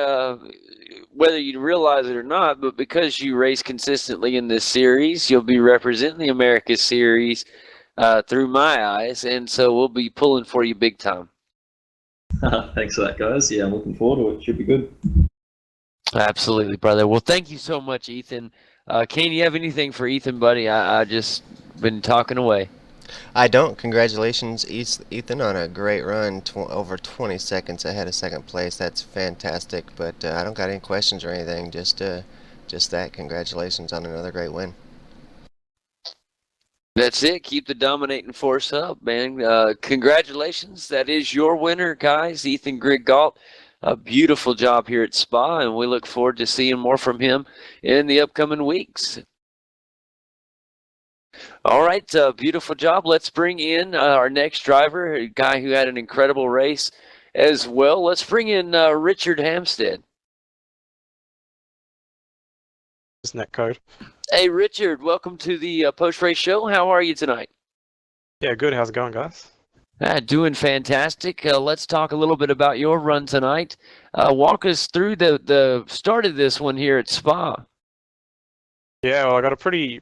Speaker 3: whether you realize it or not, but because you race consistently in this series, you'll be representing the Americas Series through my eyes, and so we'll be pulling for you big time.
Speaker 5: Thanks for that, guys. Yeah, I'm looking forward to it. Should be good.
Speaker 3: Absolutely, brother. Well, thank you so much, Ethan. Kane, you have anything for Ethan, buddy? I just been talking away.
Speaker 2: I don't. Congratulations, Ethan, on a great run. Over 20 seconds ahead of second place. That's fantastic. But I don't got any questions or anything. Just that. Congratulations on another great win.
Speaker 3: That's it. Keep the dominating force up, man. Congratulations. That is your winner, guys. Ethan Grigg-Gault. a beautiful job here at Spa, and we look forward to seeing more from him in the upcoming weeks. All right, beautiful job. Let's bring in our next driver, a guy who had an incredible race as well. Let's bring in Richard Hampstead.
Speaker 6: Net code.
Speaker 3: Hey, Richard, welcome to the post-race show. How are you tonight?
Speaker 6: Yeah, good. How's it going, guys?
Speaker 3: Doing fantastic. Let's talk a little bit about your run tonight. Walk us through the start of this one here at Spa.
Speaker 6: Yeah, well, I got a pretty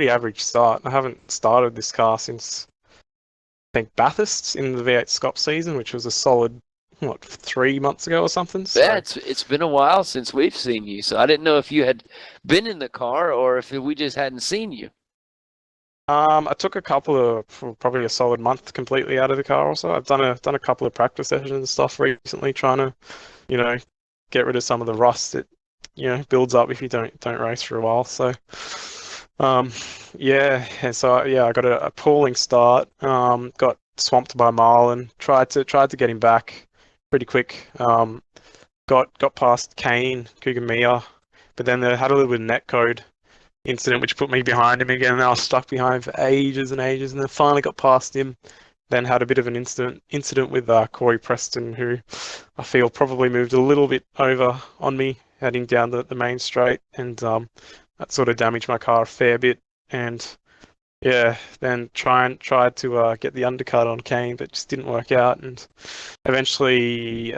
Speaker 6: average start. I haven't started this car since I think Bathurst in the V8 Scop season, which was a solid 3 months ago or something. So.
Speaker 3: Yeah, it's been a while since we've seen you, so I didn't know if you had been in the car or if we just hadn't seen you.
Speaker 6: I took probably a solid month completely out of the car. Also, I've done a couple of practice sessions and stuff recently, trying to, get rid of some of the rust that builds up if you don't race for a while. So, I got a appalling start. Got swamped by Marlon. Tried to get him back pretty quick. Got past Kane, Kugamiya, but then they had a little bit of netcode incident which put me behind him again, and I was stuck behind for ages and ages, and then finally got past him. Then had a bit of an incident with Corey Preston, who I feel probably moved a little bit over on me heading down the main straight, and that sort of damaged my car a fair bit. And yeah, then tried to get the undercut on Kane, but just didn't work out. And eventually,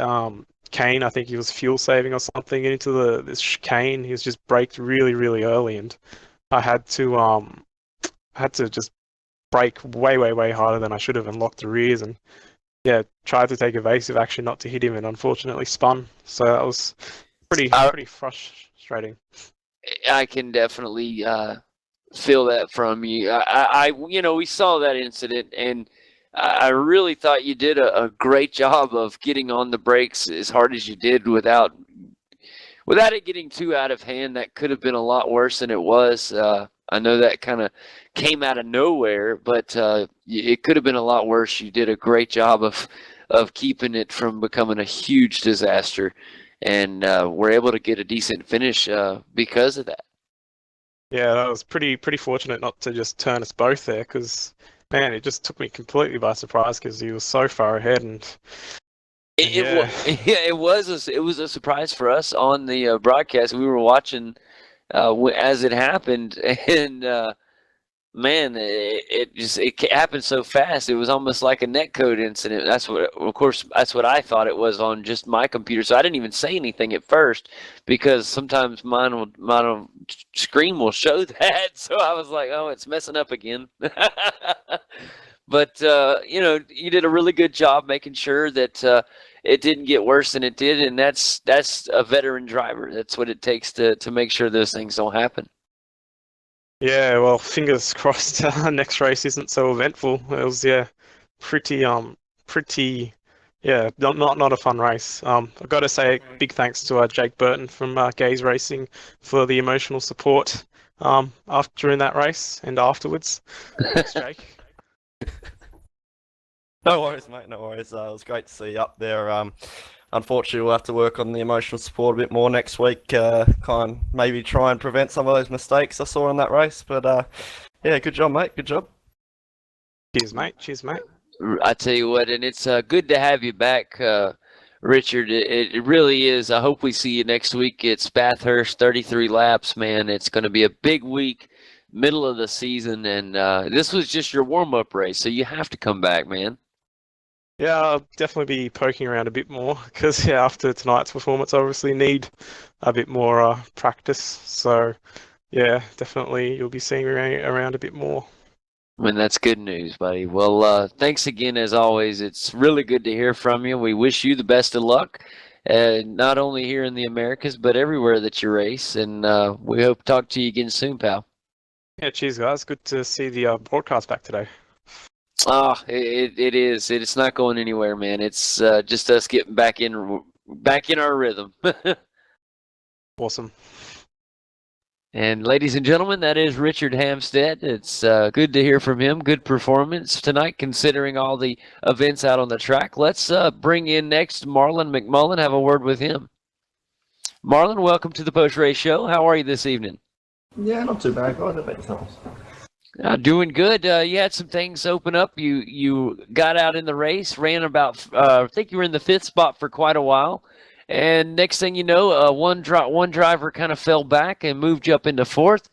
Speaker 6: Kane, I think he was fuel saving or something into this chicane. He was just braked really, really early, and I had to just brake way harder than I should have and lock the rears, and tried to take evasive action not to hit him, and unfortunately spun. So that was pretty frustrating.
Speaker 3: I can definitely feel that from you. We saw that incident, and I really thought you did a great job of getting on the brakes as hard as you did without it getting too out of hand. That could have been a lot worse than it was. I know that kind of came out of nowhere, but it could have been a lot worse. You did a great job of keeping it from becoming a huge disaster, and we're able to get a decent finish because of that.
Speaker 6: Yeah, that was pretty fortunate not to just turn us both there, because man, it just took me completely by surprise because he was so far ahead, and
Speaker 3: it was a surprise for us on the broadcast. We were watching as it happened, and man, it happened so fast. It was almost like a netcode incident. That's what I thought it was on just my computer. So I didn't even say anything at first, because sometimes mine screen will show that. So I was like, oh, it's messing up again. But you did a really good job making sure that it didn't get worse than it did, and that's a veteran driver. That's what it takes to make sure those things don't happen.
Speaker 6: Yeah, well, fingers crossed. Next race isn't so eventful. It was pretty not a fun race. I've got to say big thanks to Jake Burton from Gaze Racing for the emotional support during that race and afterwards. Thanks, Jake.
Speaker 4: No worries, mate. No worries. It was great to see you up there. Unfortunately, we'll have to work on the emotional support a bit more next week. Maybe try and prevent some of those mistakes I saw in that race. But good job, mate. Good job.
Speaker 6: Cheers, mate.
Speaker 3: I tell you what, and it's good to have you back, Richard. It really is. I hope we see you next week. It's Bathurst, 33 laps, man. It's going to be a big week, middle of the season, and this was just your warm-up race, so you have to come back, man.
Speaker 6: Yeah, I'll definitely be poking around a bit more because after tonight's performance, I obviously need a bit more practice. So yeah, definitely you'll be seeing me around a bit more.
Speaker 3: I mean, that's good news, buddy. Well, thanks again as always. It's really good to hear from you. We wish you the best of luck, not only here in the Americas, but everywhere that you race. And we hope to talk to you again soon, pal.
Speaker 6: Yeah, cheers, guys. Good to see the broadcast back today.
Speaker 3: Oh, it is. It's not going anywhere, man. It's just us getting back in our rhythm.
Speaker 6: Awesome.
Speaker 3: And ladies and gentlemen, that is Richard Hampstead. It's good to hear from him. Good performance tonight, considering all the events out on the track. Let's bring in next Marlon McMullen, have a word with him. Marlon, welcome to the post-race show. How are you this evening?
Speaker 7: Yeah, not too bad, guys. How about yourselves?
Speaker 3: Doing good. You had some things open up. You got out in the race, ran about, I think you were in the 5th spot for quite a while. And next thing you know, one driver kind of fell back and moved you up into 4th.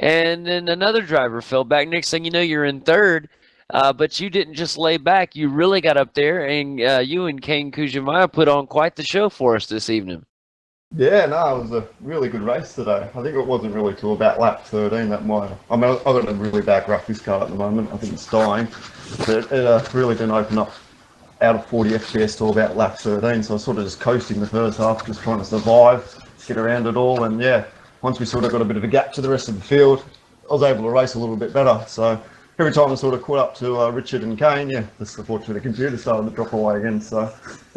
Speaker 3: And then another driver fell back. Next thing you know, you're in 3rd. But you didn't just lay back. You really got up there, and you and Kane Kujimaya put on quite the show for us this evening.
Speaker 7: Yeah, no, it was a really good race today. I think it wasn't really till about lap 13 that I've got a really bad graphics card at the moment. I think it's dying. But it really didn't open up out of 40 FPS till about lap 13, so I was sort of just coasting the first half, just trying to survive, get around it all, and yeah, once we sort of got a bit of a gap to the rest of the field, I was able to race a little bit better. So every time I sort of caught up to Richard and Kane, yeah, just unfortunately the computer started to drop away again. So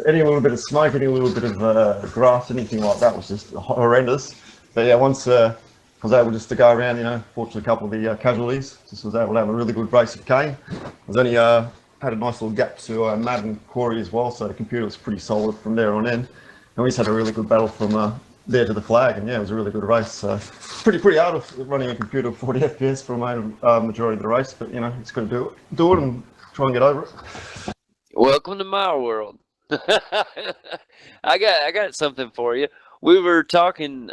Speaker 7: any little bit of smoke, any little bit of grass, anything like that was just horrendous. But yeah, once I was able just to go around, fortunately a couple of the casualties, just was able to have a really good race with Kane. I was only had a nice little gap to Matt and Corey as well, so the computer was pretty solid from there on in. And we just had a really good battle from there to the flag, and yeah, it was a really good race. So pretty hard of running a computer at 40 FPS for a majority of the race, but it's going to do it and try and get over it.
Speaker 3: Welcome to my world. I got something for you. We were talking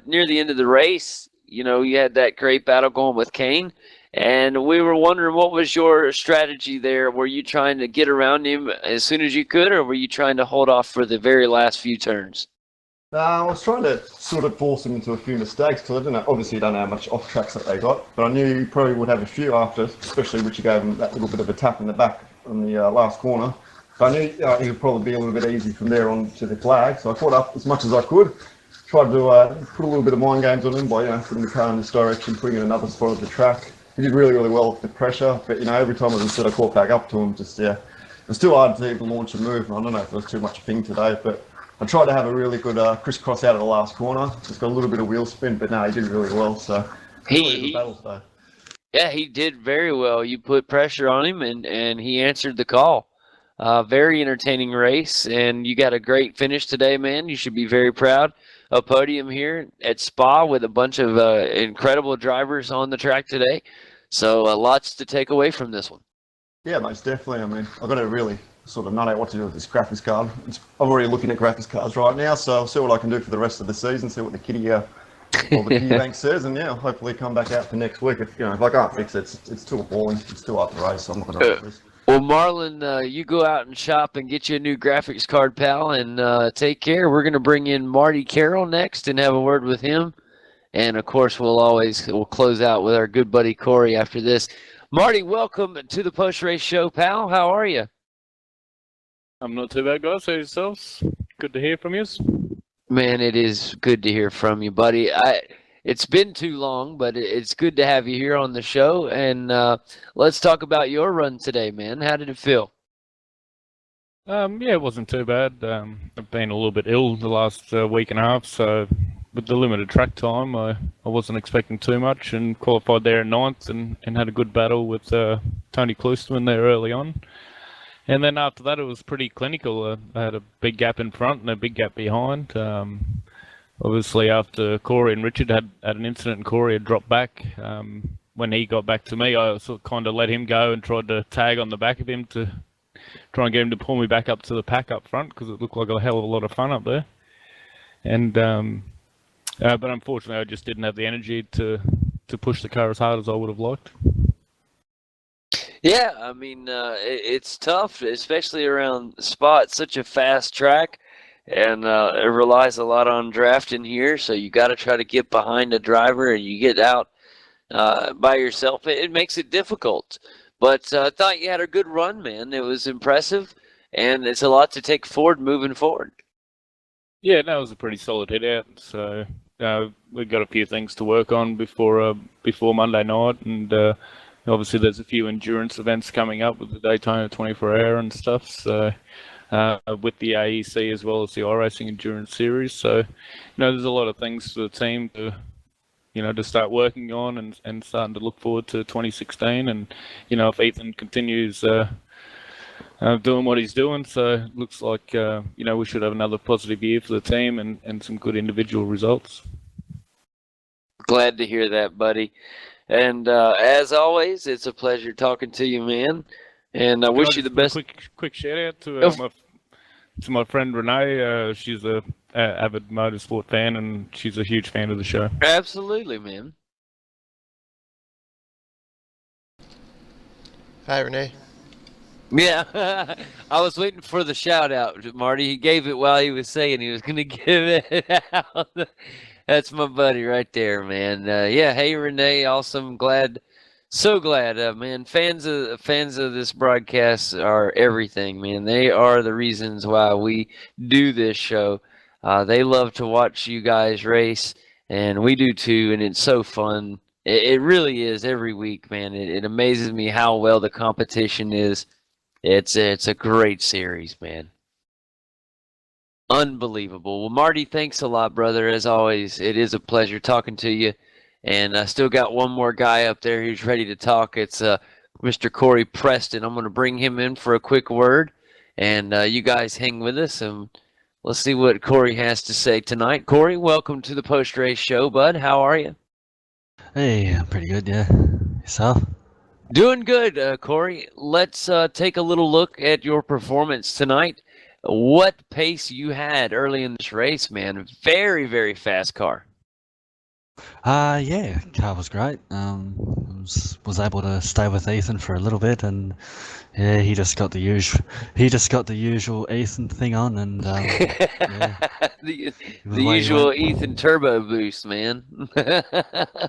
Speaker 3: near the end of the race. You had that great battle going with Kane. And we were wondering, what was your strategy there? Were you trying to get around him as soon as you could, or were you trying to hold off for the very last few turns?
Speaker 7: I was trying to sort of force him into a few mistakes, because obviously you don't know how much off tracks that they got, but I knew he probably would have a few after, especially Richie gave him that little bit of a tap in the back on the last corner. But I knew he would probably be a little bit easy from there on to the flag, so I caught up as much as I could. Tried to put a little bit of mind games on him by putting the car in this direction, putting it in another spot of the track. He did really, really well with the pressure, but every time I sort of caught back up to him, it was too hard to even launch a move. I don't know if it was too much thing today, but I tried to have a really good crisscross out of the last corner. Just got a little bit of wheel spin, but no, he did really well. So
Speaker 3: he did very well. You put pressure on him, and he answered the call. Very entertaining race, and you got a great finish today, man. You should be very proud. A podium here at Spa with a bunch of incredible drivers on the track today. So lots to take away from this one.
Speaker 7: Yeah, most definitely. I mean, I've got to really sort of nut out what to do with this graphics card. I'm already looking at graphics cards right now, so I'll see what I can do for the rest of the season, see what the kitty bank says, and hopefully come back out for next week. If I can't fix it, it's too appalling. It's too hard to race, so I'm not going to race this.
Speaker 3: Well, Marlon, you go out and shop and get you a new graphics card, pal, and take care. We're going to bring in Marty Carroll next and have a word with him. And, of course, we'll close out with our good buddy Corey after this. Marty, welcome to the post-race show, pal. How are you?
Speaker 8: I'm not too bad, guys. How yourselves? Good to hear from you.
Speaker 3: Man, it is good to hear from you, buddy. It's been too long, but it's good to have you here on the show. And let's talk about your run today, man. How did it feel?
Speaker 8: It wasn't too bad. I've been a little bit ill the last week and a half, so with the limited track time, I wasn't expecting too much, and qualified there in 9th and had a good battle with Tony Kloosterman there early on. And then after that, it was pretty clinical. I had a big gap in front and a big gap behind. Obviously, after Corey and Richard had an incident and Corey had dropped back, when he got back to me, I sort of kind of let him go and tried to tag on the back of him to try and get him to pull me back up to the pack up front, because it looked like a hell of a lot of fun up there. And but unfortunately, I just didn't have the energy to push the car as hard as I would have liked.
Speaker 3: Yeah, I mean, it's tough, especially around Spa. It's such a fast track, and it relies a lot on drafting here, so you got to try to get behind a driver, and you get out by yourself. It makes it difficult. But I thought you had a good run, man. It was impressive, and it's a lot to take forward moving forward.
Speaker 8: Yeah, that was a pretty solid hit out, so we've got a few things to work on before Monday night, and obviously there's a few endurance events coming up with the Daytona 24-hour and stuff, so with the AEC as well as the iRacing Endurance Series. So, there's a lot of things for the team to start working on and starting to look forward to 2016. And if Ethan continues doing what he's doing, so it looks like we should have another positive year for the team and some good individual results.
Speaker 3: Glad to hear that, buddy. And as always, it's a pleasure talking to you, man. And I wish you the best.
Speaker 8: Quick shout out to my friend Renee. She's a avid motorsport fan, and she's a huge fan of the show.
Speaker 3: Absolutely, man.
Speaker 2: Hi, Renee.
Speaker 3: Yeah, I was waiting for the shout out, Marty. He gave it while he was saying he was going to give it out. That's my buddy right there, man. Hey Renee, awesome. So glad, man. Fans of this broadcast are everything, man. They are the reasons why we do this show. They love to watch you guys race, and we do too. And it's so fun. It really is every week, man. It amazes me how well the competition is. It's a great series, man. Unbelievable. Well, Marty, thanks a lot, brother. As always, it is a pleasure talking to you. And I still got one more guy up there who's ready to talk. It's Mr. Corey Preston. I'm going to bring him in for a quick word. And you guys hang with us, and let's see what Corey has to say tonight. Corey, welcome to the post-race show, bud. How are you?
Speaker 9: Hey, I'm pretty good, yeah. Yourself?
Speaker 3: Doing good, Corey. Let's take a little look at your performance tonight. What pace you had early in this race, man. Very, very fast car.
Speaker 9: Yeah, car was great. Was able to stay with Ethan for a little bit, and yeah, he just got the usual Ethan thing on, and yeah.
Speaker 3: the usual Ethan turbo boost, man.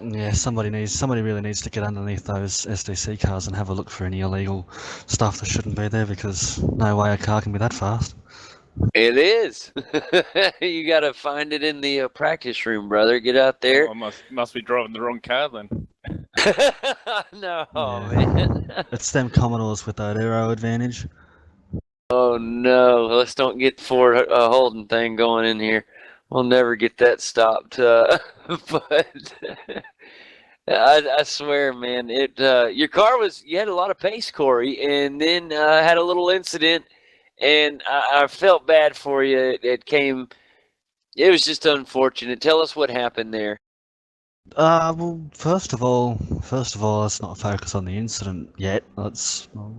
Speaker 9: Yeah, somebody really needs to get underneath those SDC cars and have a look for any illegal stuff that shouldn't be there, because no way a car can be that fast.
Speaker 3: It is. You got to find it in the practice room, brother. Get out there.
Speaker 8: I must be driving the wrong car then.
Speaker 3: No,
Speaker 9: Yeah.
Speaker 3: man.
Speaker 9: It's them Commodores with that aero advantage.
Speaker 3: Oh, no. Let's don't get the Ford Holden thing going in here. We'll never get that stopped. But I swear, man, your car you had a lot of pace, Corey, and then had a little incident. And I felt bad for you. It was just unfortunate. Tell us what happened there.
Speaker 9: Well, first of all, let's not focus on the incident yet. I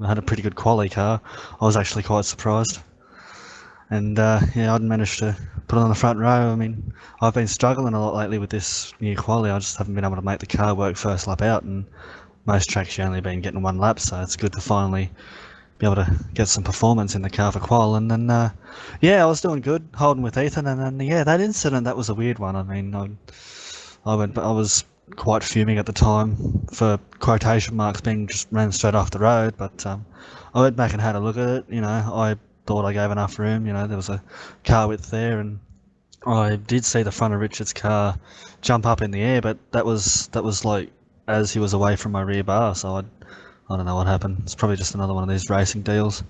Speaker 9: had a pretty good quali car. I was actually quite surprised. And yeah, I'd managed to put it on the front row. I mean, I've been struggling a lot lately with this new quali. I just haven't been able to make the car work first lap out, and most tracks you've only been getting one lap, so it's good to finally be able to get some performance in the car for qual. And then yeah, I was doing good holding with Ethan, and then yeah, that incident, that was a weird one. I mean, I was quite fuming at the time for quotation marks being just ran straight off the road, but I went back and had a look at it. I thought I gave enough room. There was a car width there, and I did see the front of Richard's car jump up in the air, but that was like as he was away from my rear bar, so I don't know what happened. It's probably just another one of these racing deals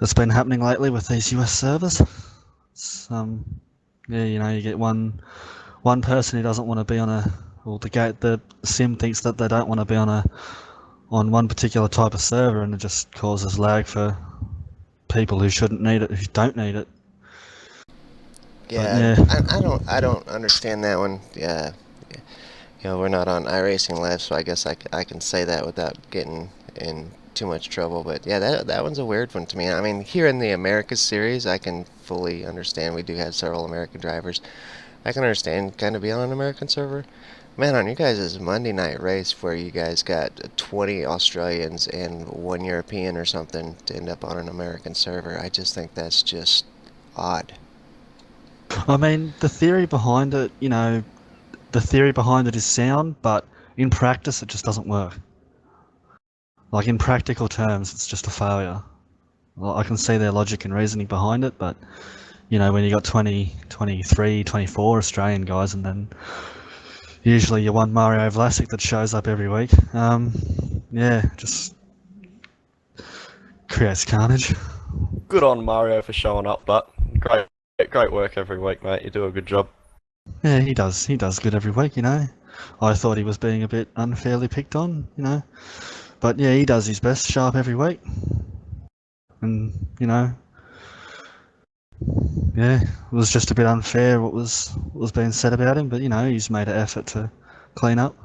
Speaker 9: that's been happening lately with these US servers. It's, yeah, you get one person who doesn't want to be on the sim thinks that they don't want to be on one particular type of server, and it just causes lag for people who shouldn't need it, who don't need it.
Speaker 2: Yeah,
Speaker 9: yeah.
Speaker 2: I don't understand that one. Yeah. We're not on iRacing Live, so I guess I can say that without getting in too much trouble. But yeah, that one's a weird one to me. I mean, here in the Americas series, I can fully understand. We do have several American drivers. I can understand kind of being on an American server. Man, on you guys' Monday night race where you guys got 20 Australians and 1 European or something to end up on an American server, I just think that's just odd.
Speaker 9: I mean, the theory behind it, is sound, but in practice it just doesn't work. Like, in practical terms, it's just a failure. Well, I can see their logic and reasoning behind it, but when you got 20, 23, 24 Australian guys, and then usually you one Mario Vlasic that shows up every week, yeah, just creates carnage.
Speaker 4: Good on Mario for showing up, but great work every week, mate. You do a good job.
Speaker 9: Yeah, he does good every week, I thought he was being a bit unfairly picked on, you know. But yeah, he does his best, sharp every week. And, you know, yeah, it was just a bit unfair what was being said about him, but you know, he's made an effort to clean up.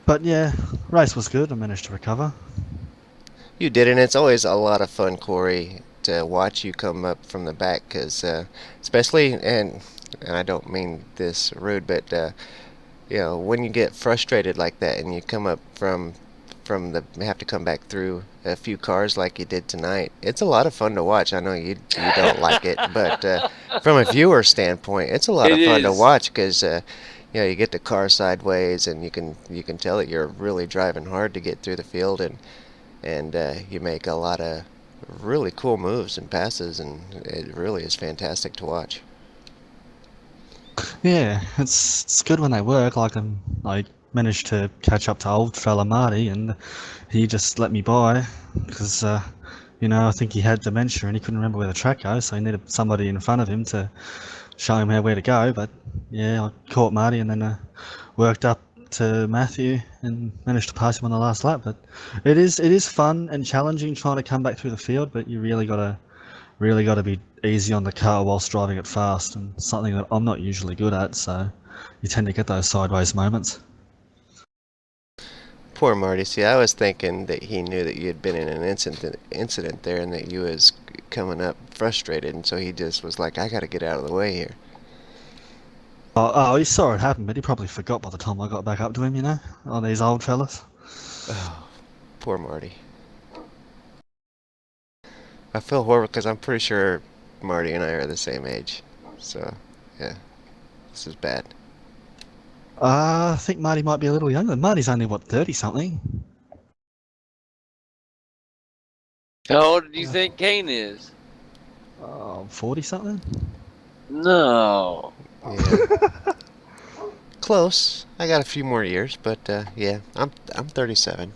Speaker 9: But yeah, race was good. I managed to recover.
Speaker 2: You did, and it's always a lot of fun, Corey, to watch you come up from the back, because especially, and I don't mean this rude, but you know, when you get frustrated like that and you come up from the have to come back through a few cars like you did tonight, it's a lot of fun to watch. I know you don't like it, but from a viewer standpoint, it's a lot of fun to watch, because you know, you get the car sideways and you can tell that you're really driving hard to get through the field, and you make a lot of really cool moves and passes, and it really is fantastic to watch.
Speaker 9: Yeah, it's good when they work. Like I managed to catch up to old fella Marty, and he just let me by because you know, I think he had dementia and he couldn't remember where the track goes, so he needed somebody in front of him to show him where to go. But yeah, I caught Marty and then worked up to Matthew and managed to pass him on the last lap. But it is fun and challenging trying to come back through the field, but you really gotta be easy on the car whilst driving it fast, and something that I'm not usually good at, so you tend to get those sideways moments.
Speaker 2: Poor Marty. See, I was thinking that he knew that you had been in an incident there, and that you was coming up frustrated, and so he just was like, I gotta get out of the way here.
Speaker 9: Oh, he saw it happen, but he probably forgot by the time I got back up to him, you know? Oh, these old fellas.
Speaker 2: Oh, poor Marty. I feel horrible because I'm pretty sure Marty and I are the same age. So, yeah, this is bad.
Speaker 9: I think Marty might be a little younger. Marty's only, what, 30-something?
Speaker 3: How old do you think Kane is?
Speaker 9: 40-something?
Speaker 3: No.
Speaker 2: Yeah. Close. I got a few more years, but yeah, I'm 37.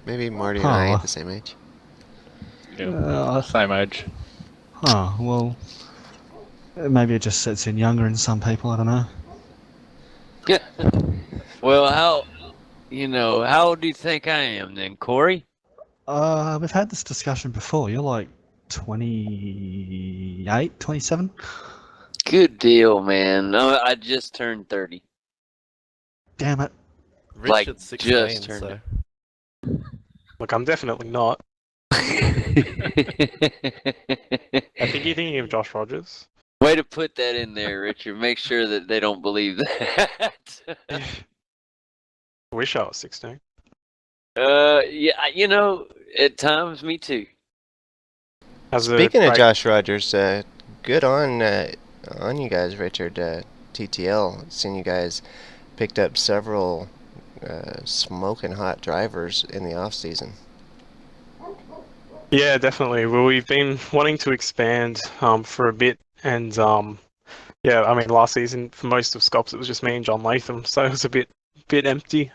Speaker 2: Maybe Marty and I at the same age.
Speaker 8: Yeah, same age.
Speaker 9: Oh, well, maybe it just sets in younger in some people, I don't know.
Speaker 3: Well, how old do you think I am then, Corey?
Speaker 9: We've had this discussion before. You're like 28, 27?
Speaker 3: Good deal, man. No, I just turned 30.
Speaker 9: Damn it.
Speaker 4: Richard's 16,
Speaker 3: just turned
Speaker 4: so.
Speaker 6: Look, I'm definitely not. I think you're thinking of Josh Rogers.
Speaker 3: Way to put that in there, Richard. Make sure that they don't believe that.
Speaker 6: I wish I was 16.
Speaker 3: Yeah, you know, at times, me too.
Speaker 2: Speaking of Josh Rogers, good on you guys, Richard. TTL, seen you guys picked up several smoking hot drivers in the off season.
Speaker 6: Yeah, definitely. Well, we've been wanting to expand for a bit, and yeah, I mean, last season for most of Scops it was just me and John Latham, so it was a bit empty,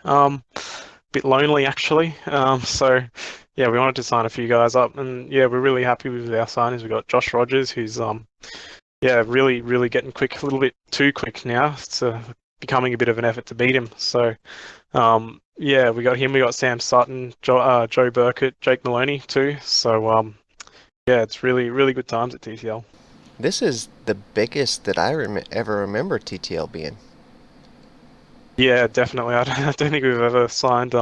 Speaker 6: bit lonely actually. So yeah, we wanted to sign a few guys up, and yeah, we're really happy with our signings. We got Josh Rogers, who's yeah, really getting quick, a little bit too quick now. It's becoming a bit of an effort to beat him. So yeah, we got him. We got Sam Sutton, Joe Burkett, Jake Maloney too. So yeah, it's really good times at TTL.
Speaker 2: This is the biggest that I ever remember TTL being.
Speaker 6: Yeah, definitely. I don't think we've ever signed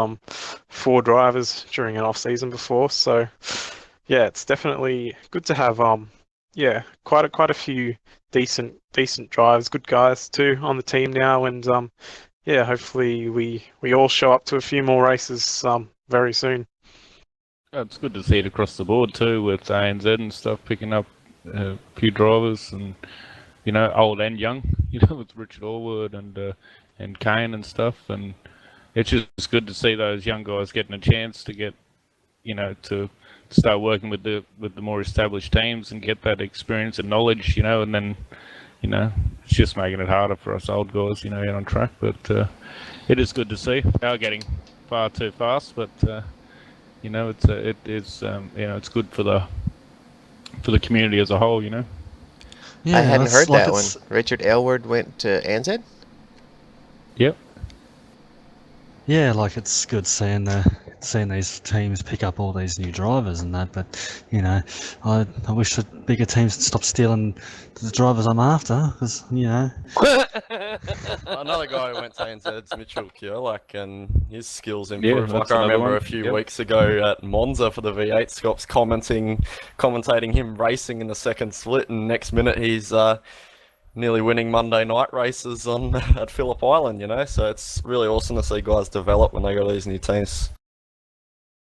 Speaker 6: 4 drivers during an off season before. So yeah, it's definitely good to have yeah, quite a few decent drivers, good guys too on the team now, and yeah, hopefully we all show up to a few more races very soon.
Speaker 8: It's good to see it across the board too, with ANZ and stuff picking up a few drivers, and you know, old and young, you know, with Richard Allwood and Kane and stuff, and it's just good to see those young guys getting a chance to get, you know, to start working with the more established teams and get that experience and knowledge, you know, and then, you know, it's just making it harder for us old guys, you know, out on track. But it is good to see. They are getting far too fast, but you know, it is you know, it's good for the community as a whole, you know.
Speaker 9: Yeah,
Speaker 2: I hadn't
Speaker 9: it's
Speaker 2: heard
Speaker 9: like
Speaker 2: that one.
Speaker 9: it's
Speaker 2: Richard Aylward went to ANZ?
Speaker 8: Yep.
Speaker 9: yeah, like it's good seeing these teams pick up all these new drivers and that. But you know, I wish that bigger teams would stop stealing the drivers I'm after, because you know.
Speaker 4: Another guy who went to ANZ's Mitchell Kierlach, and his skills
Speaker 8: Yeah,
Speaker 4: improved. Like
Speaker 8: that's
Speaker 4: I
Speaker 8: another
Speaker 4: remember
Speaker 8: one.
Speaker 4: a few
Speaker 8: Yep.
Speaker 4: weeks ago at Monza for the V8 Scops, commentating him racing in the second split, and next minute he's nearly winning Monday night races on at Phillip Island. You know, so it's really awesome to see guys develop when they go to these new teams.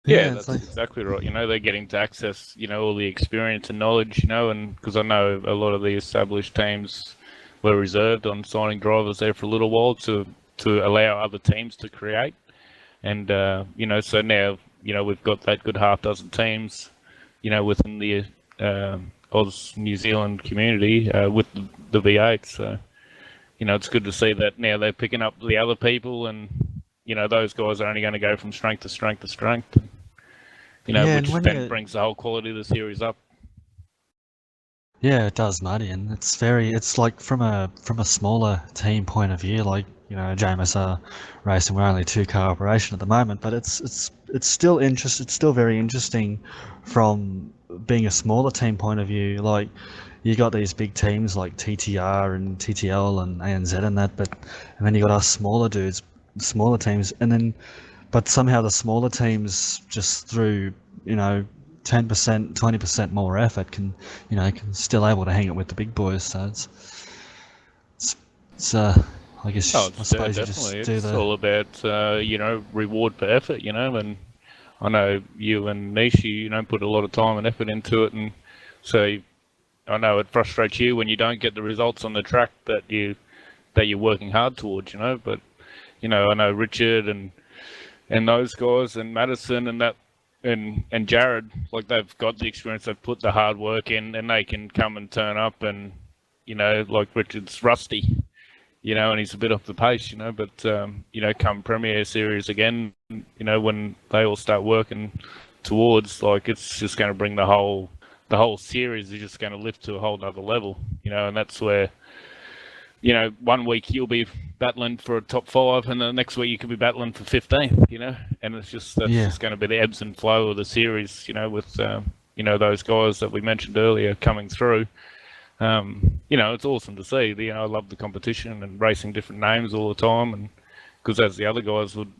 Speaker 8: Yeah,
Speaker 9: It's
Speaker 8: that's
Speaker 9: like,
Speaker 8: exactly right. You know, they're getting to access, you know, all the experience and knowledge, you know, and because I know a lot of the established teams were reserved on signing drivers there for a little while to allow other teams to create. And, you know, so now, you know, we've got that good half dozen teams, you know, within the Oz New Zealand community with the V8. So, you know, it's good to see that now they're picking up the other people, and, you know, those guys are only going to go from strength to strength to strength. You know,
Speaker 9: yeah, and
Speaker 8: which
Speaker 9: when
Speaker 8: then
Speaker 9: you
Speaker 8: brings the whole quality of the series up.
Speaker 9: Yeah, it does, Marty, and it's like from a smaller team point of view, like you know, JMSR Racing, we're only a two-car operation at the moment, but it's still it's still very interesting from being a smaller team point of view. Like you got these big teams like TTR and TTL and ANZ and that, and then you got us smaller dudes, smaller teams, and then but somehow the smaller teams just through you know 10%, 20% more effort can still able to hang it with the big boys. So it's I guess
Speaker 8: Oh,
Speaker 9: I
Speaker 8: it's
Speaker 9: suppose you
Speaker 8: definitely.
Speaker 9: just do
Speaker 8: It's
Speaker 9: the
Speaker 8: all about, you know, reward for effort, you know, and I know you and Nishi, you know, put a lot of time and effort into it, and so I know it frustrates you when you don't get the results on the track that you're working hard towards, you know, but, you know, I know Richard and those guys and Madison and that and Jared, like they've got the experience, they've put the hard work in, and they can come and turn up, and you know, like Richard's rusty, you know, and he's a bit off the pace, you know, but you know, come Premier Series again, you know, when they all start working towards, like it's just going to bring the whole series is just going to lift to a whole nother level, you know, and that's where, you know, 1 week you'll be battling for a top 5, and the next week you could be battling for 15th, you know, and that's just going to be the ebbs and flow of the series, you know, with you know, those guys that we mentioned earlier coming through. You know, it's awesome to see. You know, I love the competition and racing different names all the time, and because as the other guys would,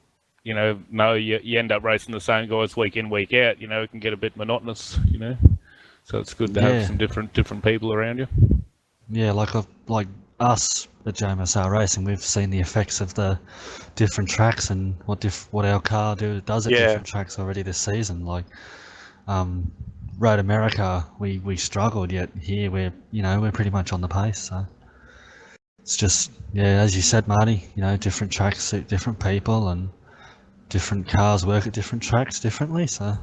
Speaker 8: you know you end up racing the same guys week in, week out. You know, it can get a bit monotonous. You know, so it's good to have some different people around you.
Speaker 9: Yeah, like us at JMSR Racing, we've seen the effects of the different tracks and what our car does at different tracks already this season. Like, Road America, we struggled, yet here we're pretty much on the pace. So it's just as you said, Marty, you know, different tracks suit different people, and different cars work at different tracks differently. So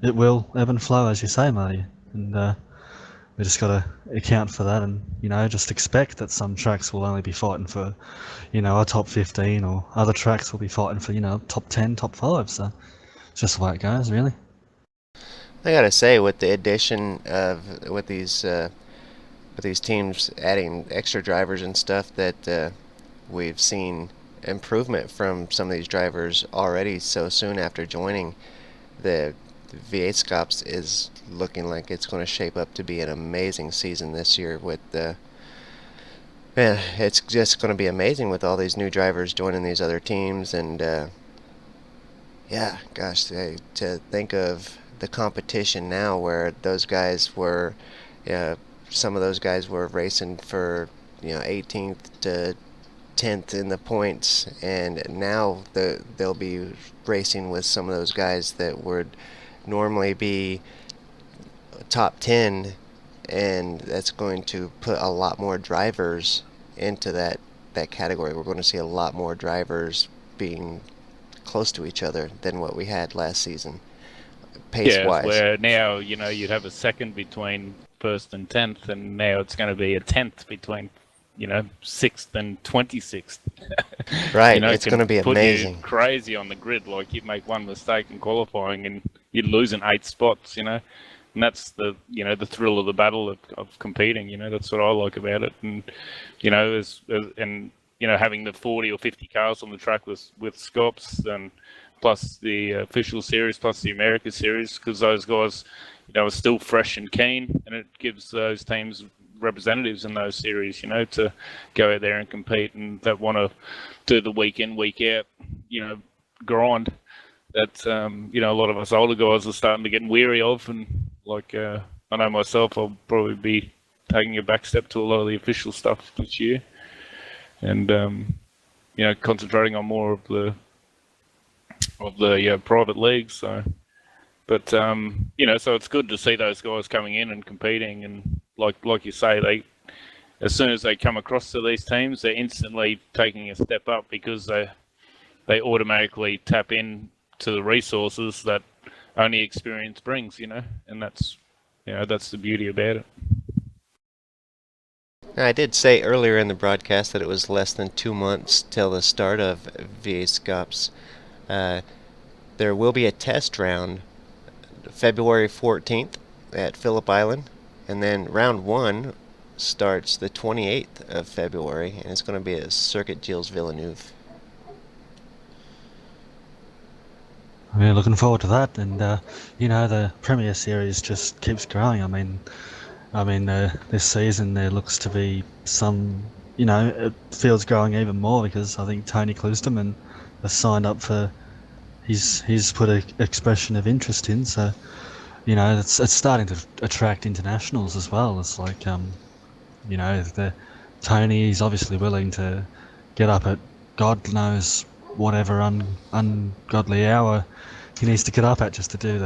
Speaker 9: it will ebb and flow, as you say, Marty, and we just got to account for that, and you know, just expect that some tracks will only be fighting for, you know, a top 15, or other tracks will be fighting for, you know, top 10, top 5. So it's just the way it goes, really.
Speaker 2: I gotta say, with the addition of with these teams adding extra drivers and stuff, that we've seen improvement from some of these drivers already so soon after joining. The V8 Scops is looking like it's going to shape up to be an amazing season this year. With man, it's just going to be amazing with all these new drivers joining these other teams, and yeah, gosh, to think of the competition now, where those guys were, some of those guys were racing for 18th to 10th in the points, and now they'll be racing with some of those guys that would normally be top 10, and that's going to put a lot more drivers into that category. We're going to see a lot more drivers being close to each other than what we had last season, pace-wise.
Speaker 8: Where now, you know, you'd have a second between 1st and 10th, and now it's going to be a 10th between, you know, 6th and 26th.
Speaker 2: Right,
Speaker 8: you know,
Speaker 2: it's going to be amazing.
Speaker 8: You crazy on the grid. Like, you make one mistake in qualifying and you're losing 8 spots, you know. And that's the the thrill of the battle of competing. That's what I like about it. And having the 40 or 50 cars on the track with Scops, and plus the official series, plus the America series, because those guys are still fresh and keen, and it gives those teams representatives in those series, to go out there and compete, and that want to do the week in, week out, grind that a lot of us older guys are starting to get weary of. And I know myself, I'll probably be taking a back step to a lot of the official stuff this year, and concentrating on more of the private leagues. So, but so it's good to see those guys coming in and competing, and like you say, as soon as they come across to these teams, they're instantly taking a step up, because they automatically tap in to the resources that only experience brings, and that's the beauty about it.
Speaker 2: Now, I did say earlier in the broadcast that it was less than 2 months till the start of V8Supercars. There will be a test round February 14th at Phillip Island, and then round 1 starts the 28th of February, and it's going to be at Circuit Gilles Villeneuve.
Speaker 9: Yeah, looking forward to that, and the Premier Series just keeps growing. I mean, this season there looks to be some, it feels growing even more, because I think Tony Kloosterman has signed up for. He's put an expression of interest in, so it's starting to attract internationals as well. It's like Tony is obviously willing to get up at God knows whatever ungodly hour he needs to get up at just to do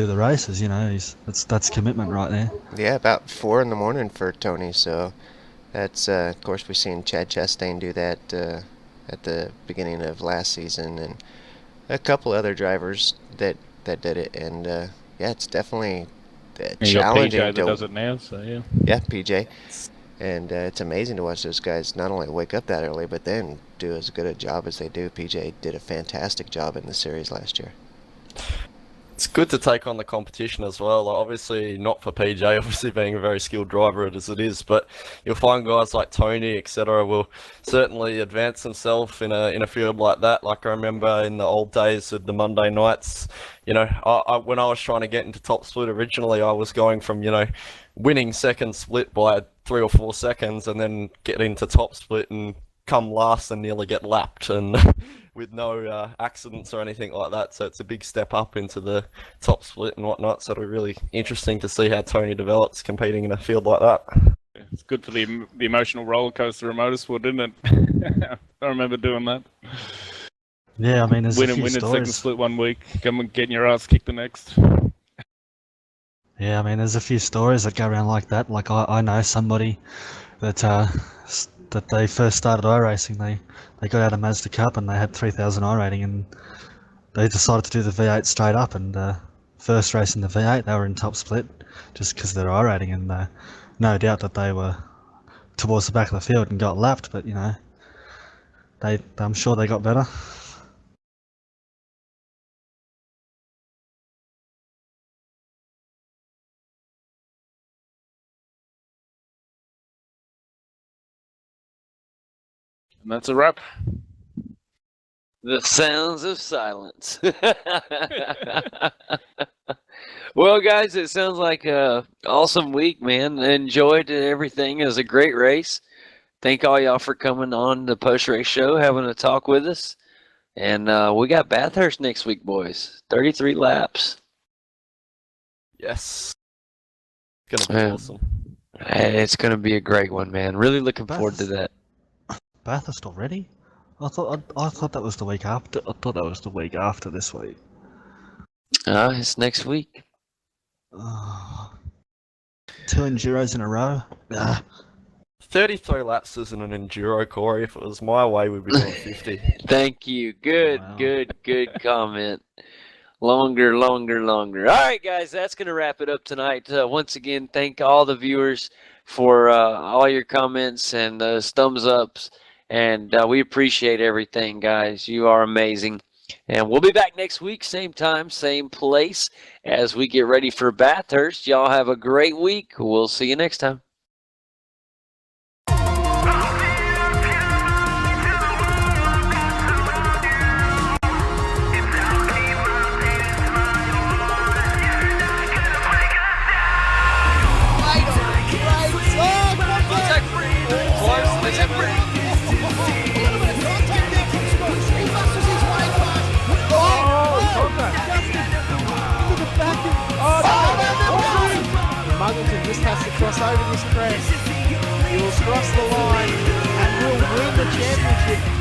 Speaker 9: the races. That's commitment right there.
Speaker 2: Yeah, about 4 in the morning for Tony. So that's of course we've seen Chad Chastain do that at the beginning of last season, and a couple other drivers that did it. And yeah, it's definitely challenging.
Speaker 8: PJ that does it now, so yeah.
Speaker 2: Yeah, PJ. And it's amazing to watch those guys not only wake up that early, but then do as good a job as they do. PJ did a fantastic job in the series last year.
Speaker 4: It's good to take on the competition as well. Obviously, not for PJ, obviously being a very skilled driver as it is, but you'll find guys like Tony, etc., will certainly advance themselves in a field like that. Like I remember in the old days of the Monday nights, when I was trying to get into top split originally, I was going from winning second split by 3 or 4 seconds, and then get into top split and come last and nearly get lapped, and with no accidents or anything like that. So it's a big step up into the top split and whatnot. So it'll be really interesting to see how Tony develops competing in a field like that.
Speaker 8: It's good for the emotional roller coaster of motorsport, isn't it? I remember doing that.
Speaker 9: Yeah, there's a few
Speaker 8: winning
Speaker 9: stories.
Speaker 8: second split one week, come and getting your ass kicked the next.
Speaker 9: Yeah, there's a few stories that go around like that. Like I know somebody that they first started iRacing, they got out of Mazda Cup and they had 3,000 iRating, and they decided to do the V8 straight up, and first race in the V8 they were in top split just because of their iRating, and no doubt that they were towards the back of the field and got lapped, but I'm sure they got better.
Speaker 8: And that's a wrap.
Speaker 3: The sounds of silence. Well, guys, it sounds like a awesome week, man. Enjoyed everything. It was a great race. Thank all y'all for coming on the post-race show, having a talk with us. And we got Bathurst next week, boys. 33 laps.
Speaker 4: Yes. It's going to be awesome.
Speaker 3: It's going to be a great one, man. Really looking forward to that.
Speaker 9: Bathurst already? I thought that was the week after. I thought that was the week after this week.
Speaker 3: It's next week.
Speaker 9: 2 enduros in a row.
Speaker 4: 33 laps isn't an enduro, Corey. If it was my way, we'd be doing 50.
Speaker 3: Thank you. Good comment. Longer. All right, guys, that's going to wrap it up tonight. Once again, thank all the viewers for all your comments and thumbs ups. And we appreciate everything, guys. You are amazing. And we'll be back next week, same time, same place, as we get ready for Bathurst. Y'all have a great week. We'll see you next time.
Speaker 1: Muggleton just has to cross over this crest. He will cross the line and will win the championship.